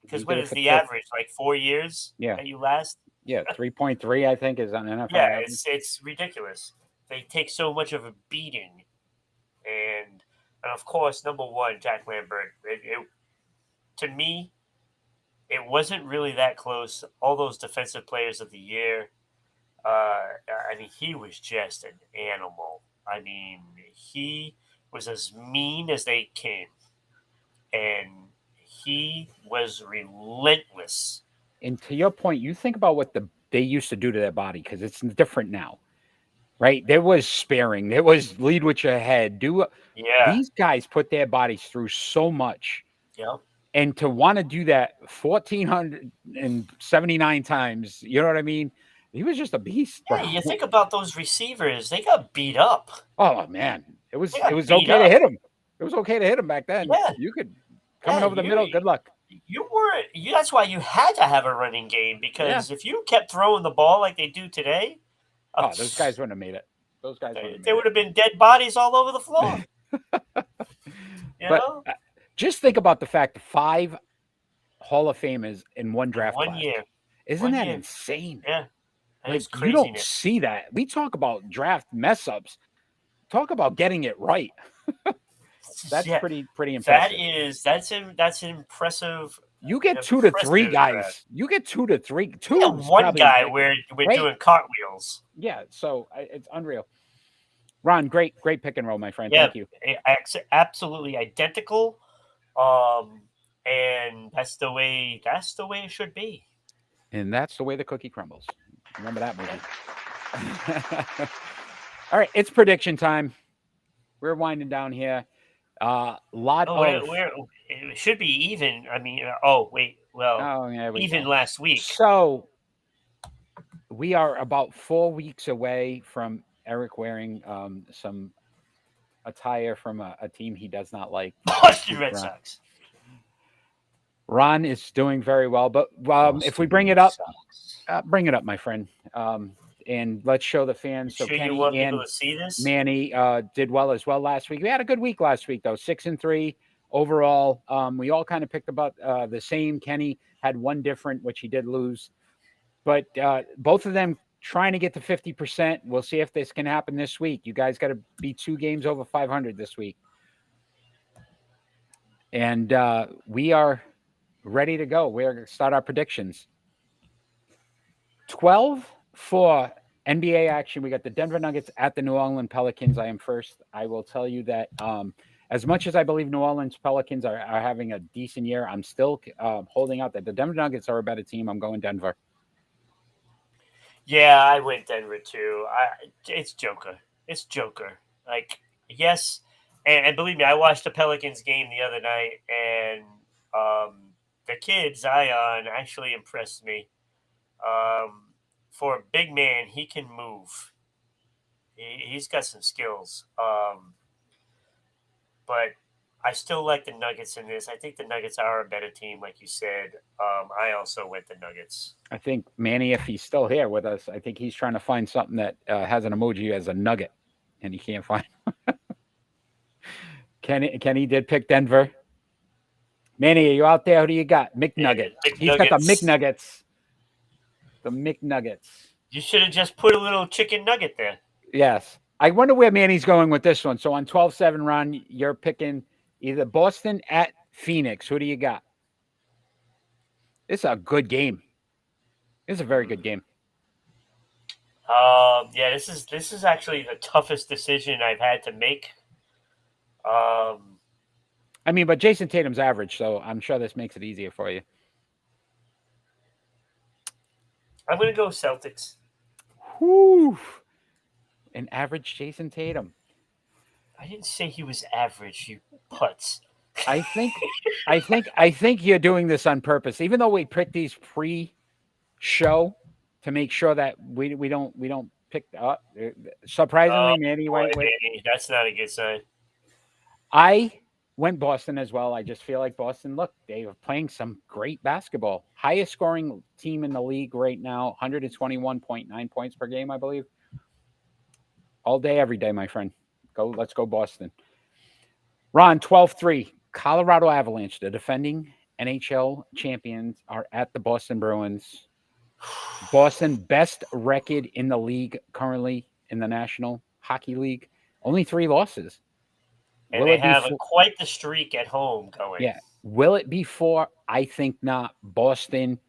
Because what is the average? Like 4 years that you last? Yeah, 3.3, I think, is on NFL. Yeah, it's ridiculous. They take so much of a beating. And of course, number 1, Jack Lambert. To me, it wasn't really that close. All those defensive players of the year, I mean, he was just an animal. I mean, he was as mean as they came. And he was relentless. And to your point, you think about what they used to do to their body, because it's different now, right? There was sparing. There was lead with your head. These guys put their bodies through so much. Yeah. And to want to do that 1,479 times, you know what I mean? He was just a beast. Yeah, you think about those receivers; they got beat up. Oh man, it was okay to hit him. It was okay to hit him back then. Yeah. You could coming over the middle. Good luck. That's why you had to have a running game, because if you kept throwing the ball like they do today, those guys wouldn't have made it. They would have been dead bodies all over the floor. you know? Just think about the fact 5 Hall of Famers in one draft one class. year. Isn't that insane? Yeah. Like, you don't see that. We talk about draft mess ups. Talk about getting it right. That's pretty impressive. That's impressive. You get 2 to 3 guys. Draft. You get 2 to 3. One guy we're doing cartwheels. Yeah, so it's unreal. Ron, great pick and roll, my friend. Yeah, thank you. Absolutely identical. And that's the way it should be. And that's the way the cookie crumbles. Remember that movie. All right, it's prediction time. We're winding down here. It should be even. I mean, Well, Oh, yeah, we even go. last week. So we are about 4 weeks away from Eric wearing some attire from a team he does not like. Boston Red Ron. Sox. Ron is doing very well, but if we bring it up, bring it up, my friend, and let's show the fans. So Sure you Kenny want and people to see this? Manny did well as well last week. We had a good week last week, though, 6-3 overall. We all kind of picked about the same. Kenny had one different, which he did lose, but both of them trying to get to 50%. We'll see if this can happen this week. You guys got to be 2 games over 500 this week, and we are ready to go. We're going to start our predictions. 12 for NBA action. We got the Denver Nuggets at the New Orleans Pelicans. I am first. I will tell you that as much as I believe New Orleans Pelicans are having a decent year, I'm still holding out that the Denver Nuggets are a better team. I'm going Denver. Yeah, I went Denver too. It's Joker. It's Joker. Like, yes, and believe me, I watched the Pelicans game the other night, and the kid Zion actually impressed me. For a big man, he can move. He's got some skills. But I still like the Nuggets in this. I think the Nuggets are a better team, like you said. I also went the Nuggets. I think Manny, if he's still here with us, I think he's trying to find something that has an emoji as a nugget, and he can't find. Kenny did pick Denver. Manny, are you out there? Who do you got? McNugget. Yeah, He's got the McNuggets. McNuggets. The McNuggets. You should have just put a little chicken nugget there. Yes. I wonder where Manny's going with this one. So on 12-7 run, you're picking either Boston at Phoenix. Who do you got? It's a good game. It's a very good game. Yeah, this is actually the toughest decision I've had to make. I mean, but Jason Tatum's average, so I'm sure this makes it easier for you. I'm going to go Celtics. Whew. An average Jason Tatum. I didn't say he was average, you putz. I think you're doing this on purpose. Even though we picked these pre-show to make sure that we don't pick up. Surprisingly, Manny went with. Manny, that's not a good sign. I went Boston as well. I just feel like Boston. Look, they are playing some great basketball. Highest scoring team in the league right now, 121.9 points per game, I believe. All day, every day, my friend. Let's go Boston. Ron, 12-3. Colorado Avalanche, the defending NHL champions, are at the Boston Bruins. Boston, best record in the league currently in the National Hockey League. Only 3 losses. And they have quite the streak at home going. Yeah. Will it be 4? I think not. Boston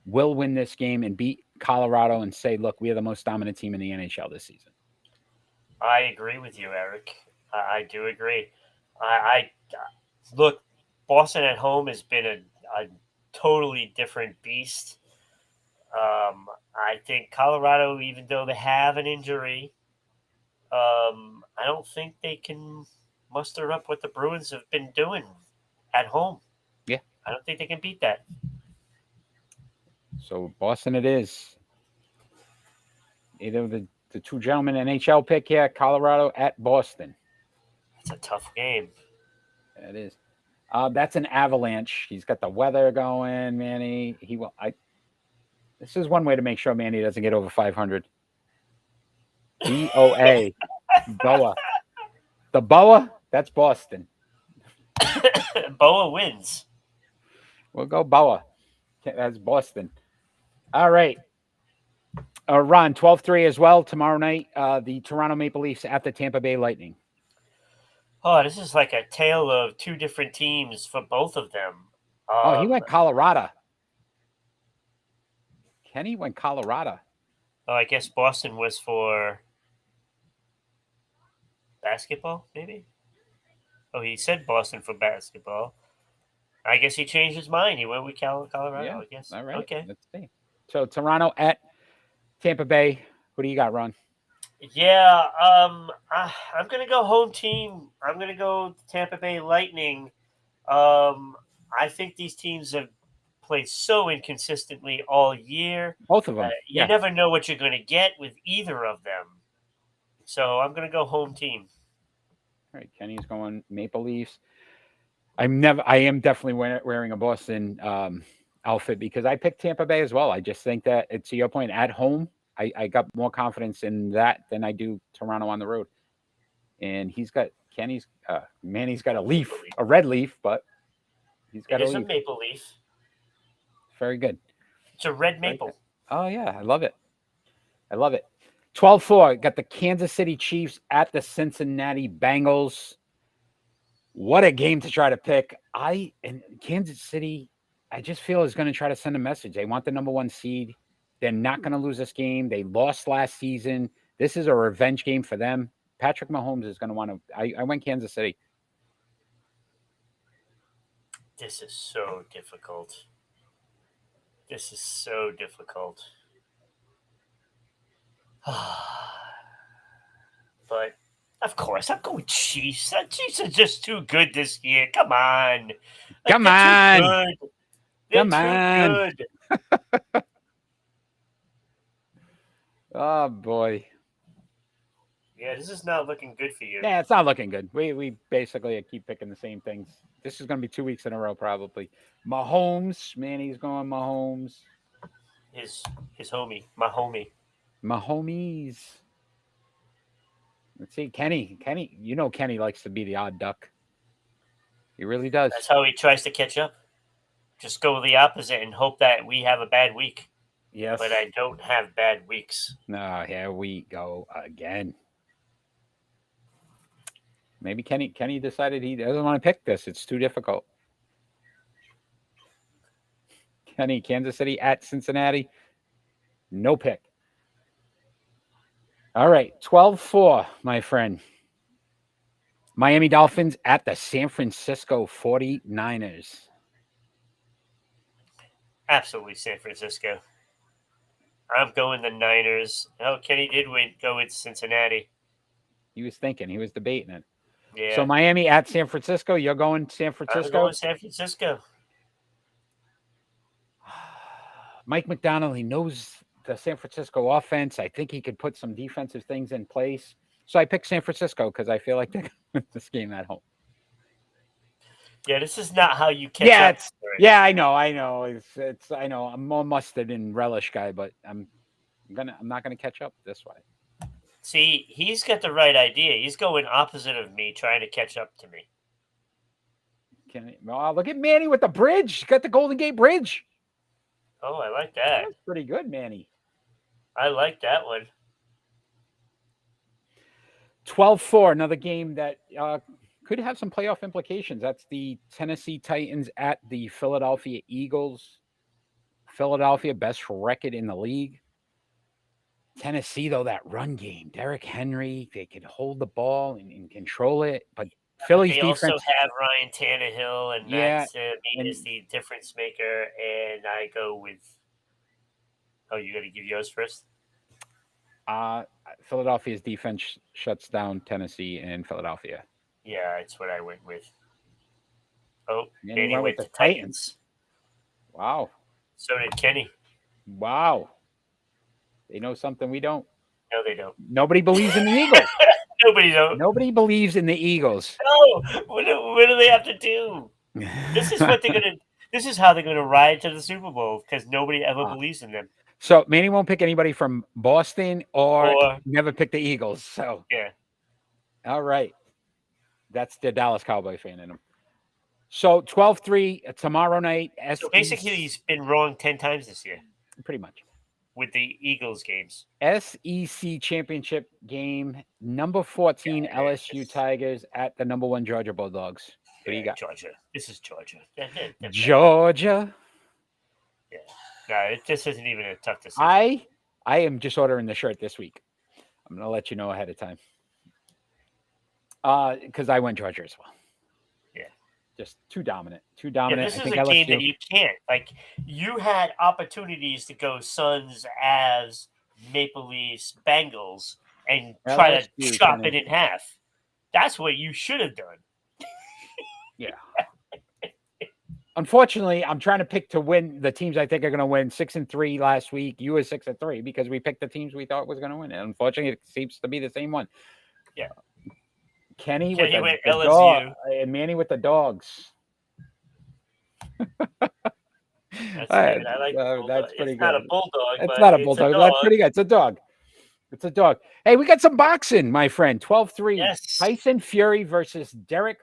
will win this game and beat Colorado and say, look, we are the most dominant team in the NHL this season. I agree with you, Eric. I do agree. I look, Boston at home has been a totally different beast. I think Colorado, even though they have an injury, I don't think they can muster up what the Bruins have been doing at home. Yeah. I don't think they can beat that. So Boston it is. Either the 2 gentlemen NHL pick here, Colorado at Boston. It's a tough game. It is. That's an Avalanche. He's got the weather going, Manny. This is one way to make sure Manny doesn't get over 500. BOA. Boa. The Boa, that's Boston. Boa wins. We'll go Boa. That's Boston. All right. Ron, 12-3 as well tomorrow night. The Toronto Maple Leafs at the Tampa Bay Lightning. Oh, this is like a tale of 2 different teams for both of them. He went Colorado. Kenny went Colorado. Oh, I guess Boston was for basketball, maybe? Oh, he said Boston for basketball. I guess he changed his mind. He went with Colorado, Yeah. I guess. All right. Okay. Let's see. So Toronto at Tampa Bay. Who do you got, Ron? Yeah, I'm going to go home team. I'm going to go Tampa Bay Lightning. I think these teams have play so inconsistently all year. Both of them. You never know what you're going to get with either of them. So I'm going to go home team. All right, Kenny's going Maple Leafs. I am definitely wearing a Boston outfit because I picked Tampa Bay as well. I just think that, to your point, at home, I got more confidence in that than I do Toronto on the road. And Manny's got a red leaf, but he's got It a is a leaf. maple leaf. Very good. It's a red maple. Oh, yeah. I love it. 12-4. Got the Kansas City Chiefs at the Cincinnati Bengals. What a game to try to pick. And Kansas City, I just feel is going to try to send a message. They want the number 1 seed. They're not going to lose this game. They lost last season. This is a revenge game for them. Patrick Mahomes is going to want to. I went Kansas City. This is so difficult. But of course, I'm going Chiefs. The Chiefs are just too good this year. Come on. Come on. They're Come too on. good. Oh, boy. Yeah, this is not looking good for you. Yeah, it's not looking good. We basically keep picking the same things. This is going to be 2 weeks in a row, probably. Mahomes. Manny's going Mahomes. His homie. My homie. Mahomes. Let's see. Kenny. Kenny likes to be the odd duck. He really does. That's how he tries to catch up. Just go the opposite and hope that we have a bad week. Yes. But I don't have bad weeks. No, here we go again. Maybe Kenny decided he doesn't want to pick this. It's too difficult. Kenny, Kansas City at Cincinnati. No pick. All right, 12-4, my friend. Miami Dolphins at the San Francisco 49ers. Absolutely San Francisco. I'm going the Niners. Oh, Kenny did go with Cincinnati. He was thinking. He was debating it. Yeah. So Miami at San Francisco. You're going San Francisco? I'm going San Francisco. Mike McDonald, he knows the San Francisco offense. I think he could put some defensive things in place. So I picked San Francisco because I feel like they're going to win this game at home. Yeah, this is not how you catch up. Yeah, I know. It's I know. I'm more mustard and relish guy, but I'm not gonna catch up this way. See, he's got the right idea. He's going opposite of me, trying to catch up to me. Look at Manny with the bridge. He's got the Golden Gate Bridge. Oh, I like that. That's pretty good, Manny. I like that one. 12-4, another game that could have some playoff implications. That's the Tennessee Titans at the Philadelphia Eagles. Philadelphia, best record in the league. Tennessee, though, that run game. Derrick Henry, they could hold the ball and control it. But Philly's defense. They also have Ryan Tannehill, and Yeah, that is the difference maker. And I go with. Oh, you got to give yours first? Philadelphia's defense shuts down Tennessee and Philadelphia. Yeah, it's what I went with. Oh, And Danny went went with to the Titans. Wow. So did Kenny. Wow. They know something we don't. No, they don't. Nobody believes in the Eagles. Nobody believes in the Eagles. No. What do they have to do? This is what they're gonna. This is how they're gonna ride to the Super Bowl because nobody ever believes in them. So Manny won't pick anybody from Boston or never pick the Eagles. So yeah. All right. That's the Dallas Cowboy fan in him. So 12-3 tomorrow night. So basically, he's been wrong 10 times this year. Pretty much. With the Eagles games. SEC championship game, number 14 LSU Tigers at the number 1 Georgia Bulldogs. What do you got? Georgia. This is Georgia. Georgia. Yeah. No, this isn't even a tough decision. I am just ordering the shirt this week. I'm going to let you know ahead of time. Because I went Georgia as well. Yeah. Just too dominant. Yeah, this is a game that you can't. Like, you had opportunities to go Suns, Avs, Maple Leafs, Bengals, and try to chop it in half. That's what you should have done. Yeah. Unfortunately, I'm trying to pick to win the teams I think are going to win. 6-3 last week. You were 6-3 because we picked the teams we thought was going to win. And unfortunately, it seems to be the same one. Yeah. Kenny with Kenny the with dog LSU. and Manny with the dogs. That's good. I like the bulldog. That's pretty It's good. not a bulldog, It's but not a it's bulldog. a That's dog. pretty good. It's a dog. It's a dog. Hey, we got some boxing, my friend. 12-3. Yes. Tyson Fury versus Derek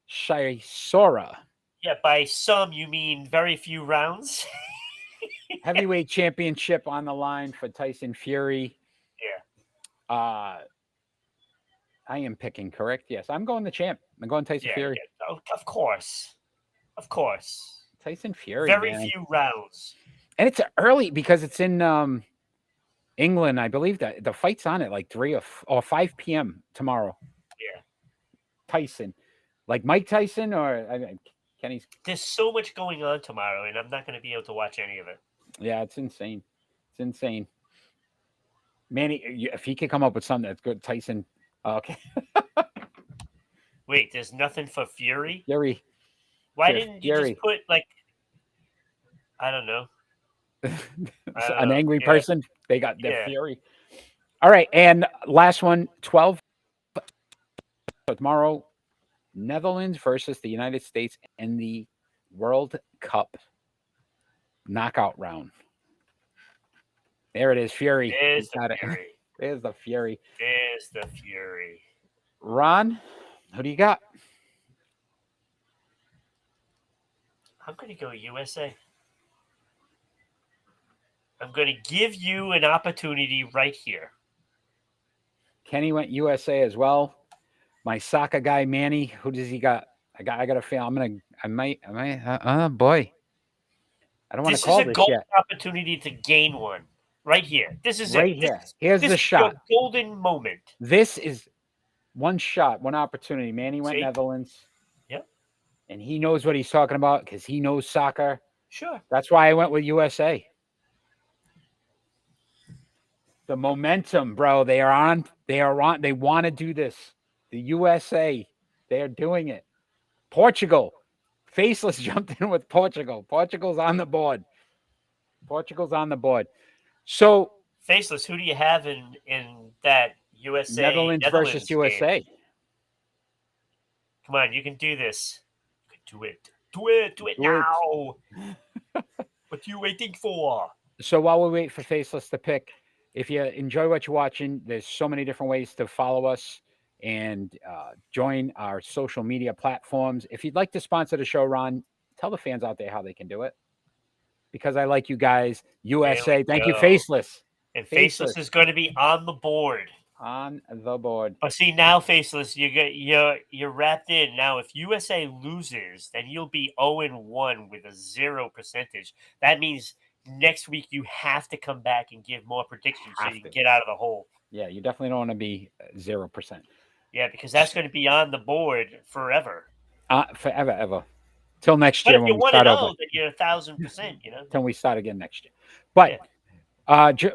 Chisora. Yeah, by some you mean very few rounds. Heavyweight championship on the line for Tyson Fury. Yeah. I am picking correct. Yes, I'm going the champ. I'm going Tyson Fury. Yeah. Of course. Of course. Tyson Fury. Very man. few rounds. And it's early because it's in England. I believe that the fight's on at like 3 or 5 p.m. tomorrow. Yeah. Tyson. Like Mike Tyson or Kenny's. There's so much going on tomorrow, and I'm not going to be able to watch any of it. Yeah, it's insane. It's insane. Manny, if he could come up with something that's good, Tyson. Okay. Wait, there's nothing for Fury? Fury. Why for didn't you Fury. just put, like, I don't know. An angry person. They got their Yeah. Fury. All right. And last one, 12. So tomorrow, Netherlands versus the United States in the World Cup knockout round. There it is, Fury. There's He's got the it. Fury. There's the Fury. There's the Fury. Ron, who do you got? I'm going to go USA. I'm going to give you an opportunity right here. Kenny went USA as well. My soccer guy, Manny, who does he got? I got a feel. I might. Boy. I don't want This to call is a this golden yet. opportunity to gain one. Right here. This is Right it. here. Here's this the is shot. your golden moment. This is one shot, one opportunity. Manny went See? Netherlands. Yep. And he knows what he's talking about because he knows soccer. Sure. That's why I went with USA. The momentum, bro. They are on. They want to do this. The USA. They are doing it. Portugal. Faceless jumped in with Portugal. Portugal's on the board. Portugal's on the board. So Faceless, who do you have in that USA Netherlands versus game? USA. Come on, you can do this. You can do it. Do it. Do it Do it. now. What you waiting for? So while we wait for Faceless to pick, if you enjoy what you're watching, there's so many different ways to follow us and join our social media platforms. If you'd like to sponsor the show, Ron, tell the fans out there how they can do it. Because I like you guys. USA. Thank you, go. Faceless. And Faceless is going to be on the board. On the board. But see now, Faceless, you're wrapped in. Now, if USA loses, then you'll be 0-1 with a 0%. That means next week you have to come back and give more predictions so you can get out of the hole. Yeah, you definitely don't want to be 0%. Yeah, because that's going to be on the board forever. Forever, ever. Till next But year if when you we want to start know over. that you're 1,000%, you know. Till we start again next year. But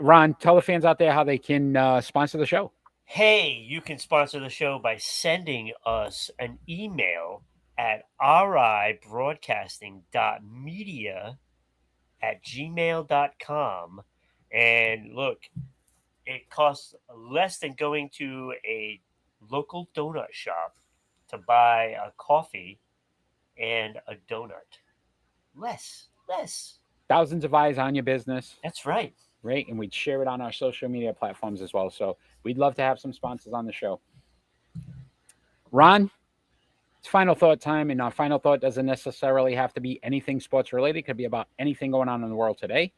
Ron, tell the fans out there how they can sponsor the show. Hey, you can sponsor the show by sending us an email at ribroadcasting.media@gmail.com. And look, it costs less than going to a local donut shop to buy a coffee and a donut. Less. Thousands of eyes on your business. That's right. Right. And we'd share it on our social media platforms as well. So we'd love to have some sponsors on the show. Ron, it's final thought time. And our final thought doesn't necessarily have to be anything sports related. It could be about anything going on in the world today.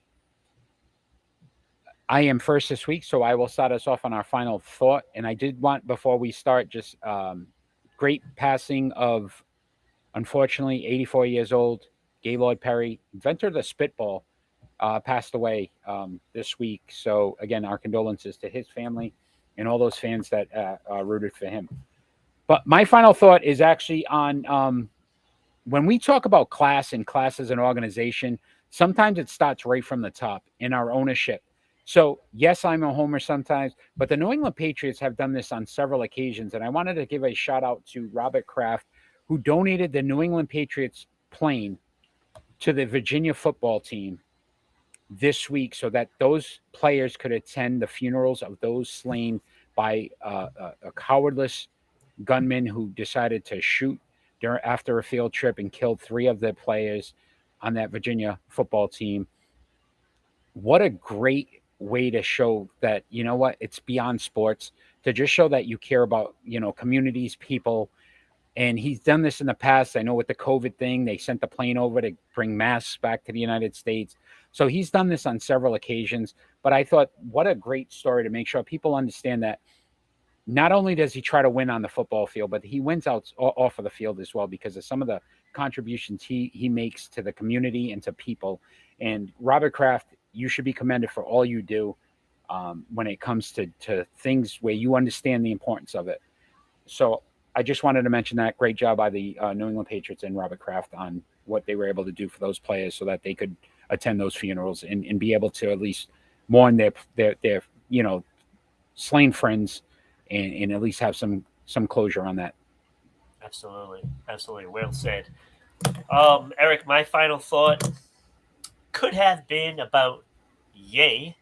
I am first this week, so I will start us off on our final thought. And I did want, before we start, just great passing of, unfortunately, 84 years old, Gaylord Perry, inventor of the spitball, passed away this week. So, again, our condolences to his family and all those fans that rooted for him. But my final thought is actually on when we talk about class and class as an organization, sometimes it starts right from the top in our ownership. So, yes, I'm a homer sometimes, but the New England Patriots have done this on several occasions. And I wanted to give a shout out to Robert Kraft, who donated the New England Patriots plane to the Virginia football team this week so that those players could attend the funerals of those slain by a cowardless gunman who decided to shoot after a field trip and killed 3 of the players on that Virginia football team. What a great way to show that, you know what, it's beyond sports, to just show that you care about, communities, people. And he's done this in the past. I know with the COVID thing, they sent the plane over to bring masks back to the United States. So he's done this on several occasions. But I thought, what a great story to make sure people understand that not only does he try to win on the football field, but he wins out off of the field as well because of some of the contributions he makes to the community and to people. And Robert Kraft, you should be commended for all you do when it comes to things where you understand the importance of it. So I just wanted to mention that. Great job by the New England Patriots and Robert Kraft on what they were able to do for those players so that they could attend those funerals and be able to at least mourn their slain friends and at least have some closure on that. Absolutely. Well said. Eric, my final thought could have been about Ye.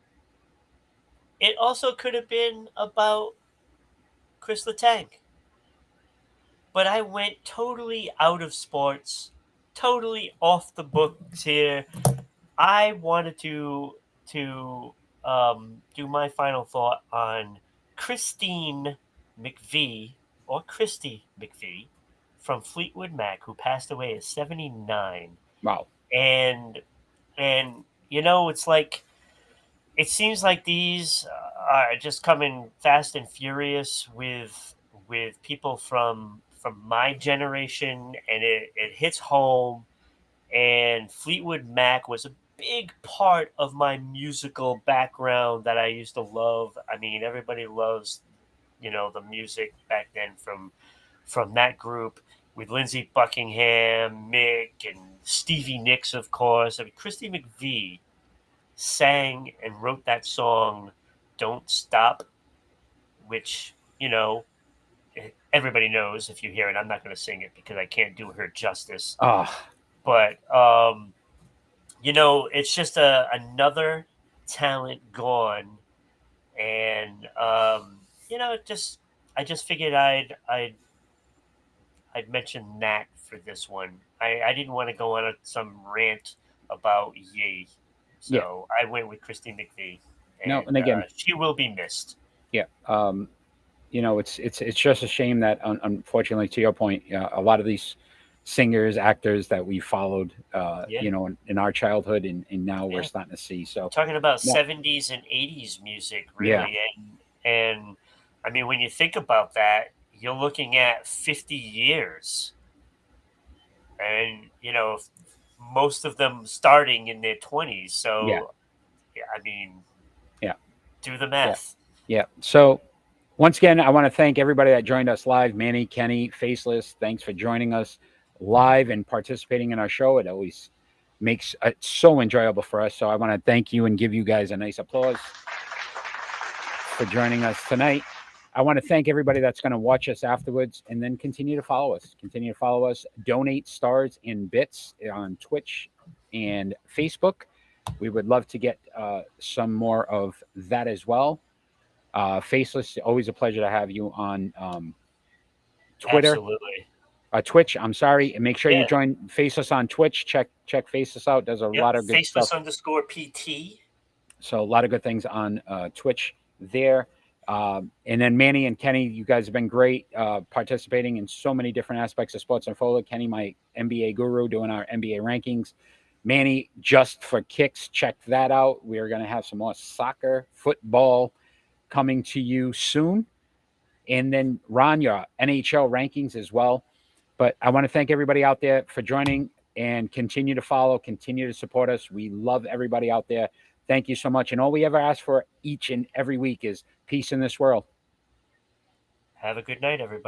It also could have been about Chris Letang. But I went totally out of sports, totally off the books here. I wanted to do my final thought on Christine McVie, or Christy McVie, from Fleetwood Mac, who passed away at 79. Wow. And it's like, it seems like these are just coming fast and furious with people from my generation, and it hits home. And Fleetwood Mac was a big part of my musical background that I used to love. I mean, everybody loves, the music back then from that group, with Lindsey Buckingham, Mick, and Stevie Nicks, of course. I mean, Christy McVie sang and wrote that song, "Don't Stop," which, everybody knows. If you hear it, I'm not going to sing it because I can't do her justice. But, it's just another talent gone. And, I just figured I'd mention that for this one. I didn't want to go on some rant about Ye. So I went with Christine McVie. And again, she will be missed. Yeah. It's just a shame that unfortunately, to your point, a lot of these singers, actors that we followed, in our childhood, and now we're starting to see. So talking about 70s and 80s music, really, and I mean, when you think about that, you're looking at 50 years, and most of them starting in their 20s. So, I mean, do the math. Yeah. So, once again, I want to thank everybody that joined us live. Manny, Kenny, Faceless, thanks for joining us live and participating in our show. It always makes it so enjoyable for us. So I want to thank you and give you guys a nice applause for joining us tonight. I want to thank everybody that's going to watch us afterwards and then continue to follow us. Donate stars and bits on Twitch and Facebook. We would love to get some more of that as well. Faceless, always a pleasure to have you on Twitter. Absolutely. Twitch, I'm sorry. And make sure you join Faceless on Twitch. Check Faceless out. Does a lot of good stuff. Faceless_PT. So a lot of good things on Twitch there. And then Manny and Kenny, you guys have been great participating in so many different aspects of Sports Unfolded. Kenny, my NBA guru, doing our NBA rankings. Manny, Just for Kicks, check that out. We're going to have some more soccer, football coming to you soon. And then Ron, your NHL rankings as well. But I want to thank everybody out there for joining and continue to follow, continue to support us. We love everybody out there. Thank you so much. And all we ever ask for each and every week is peace in this world. Have a good night, everybody.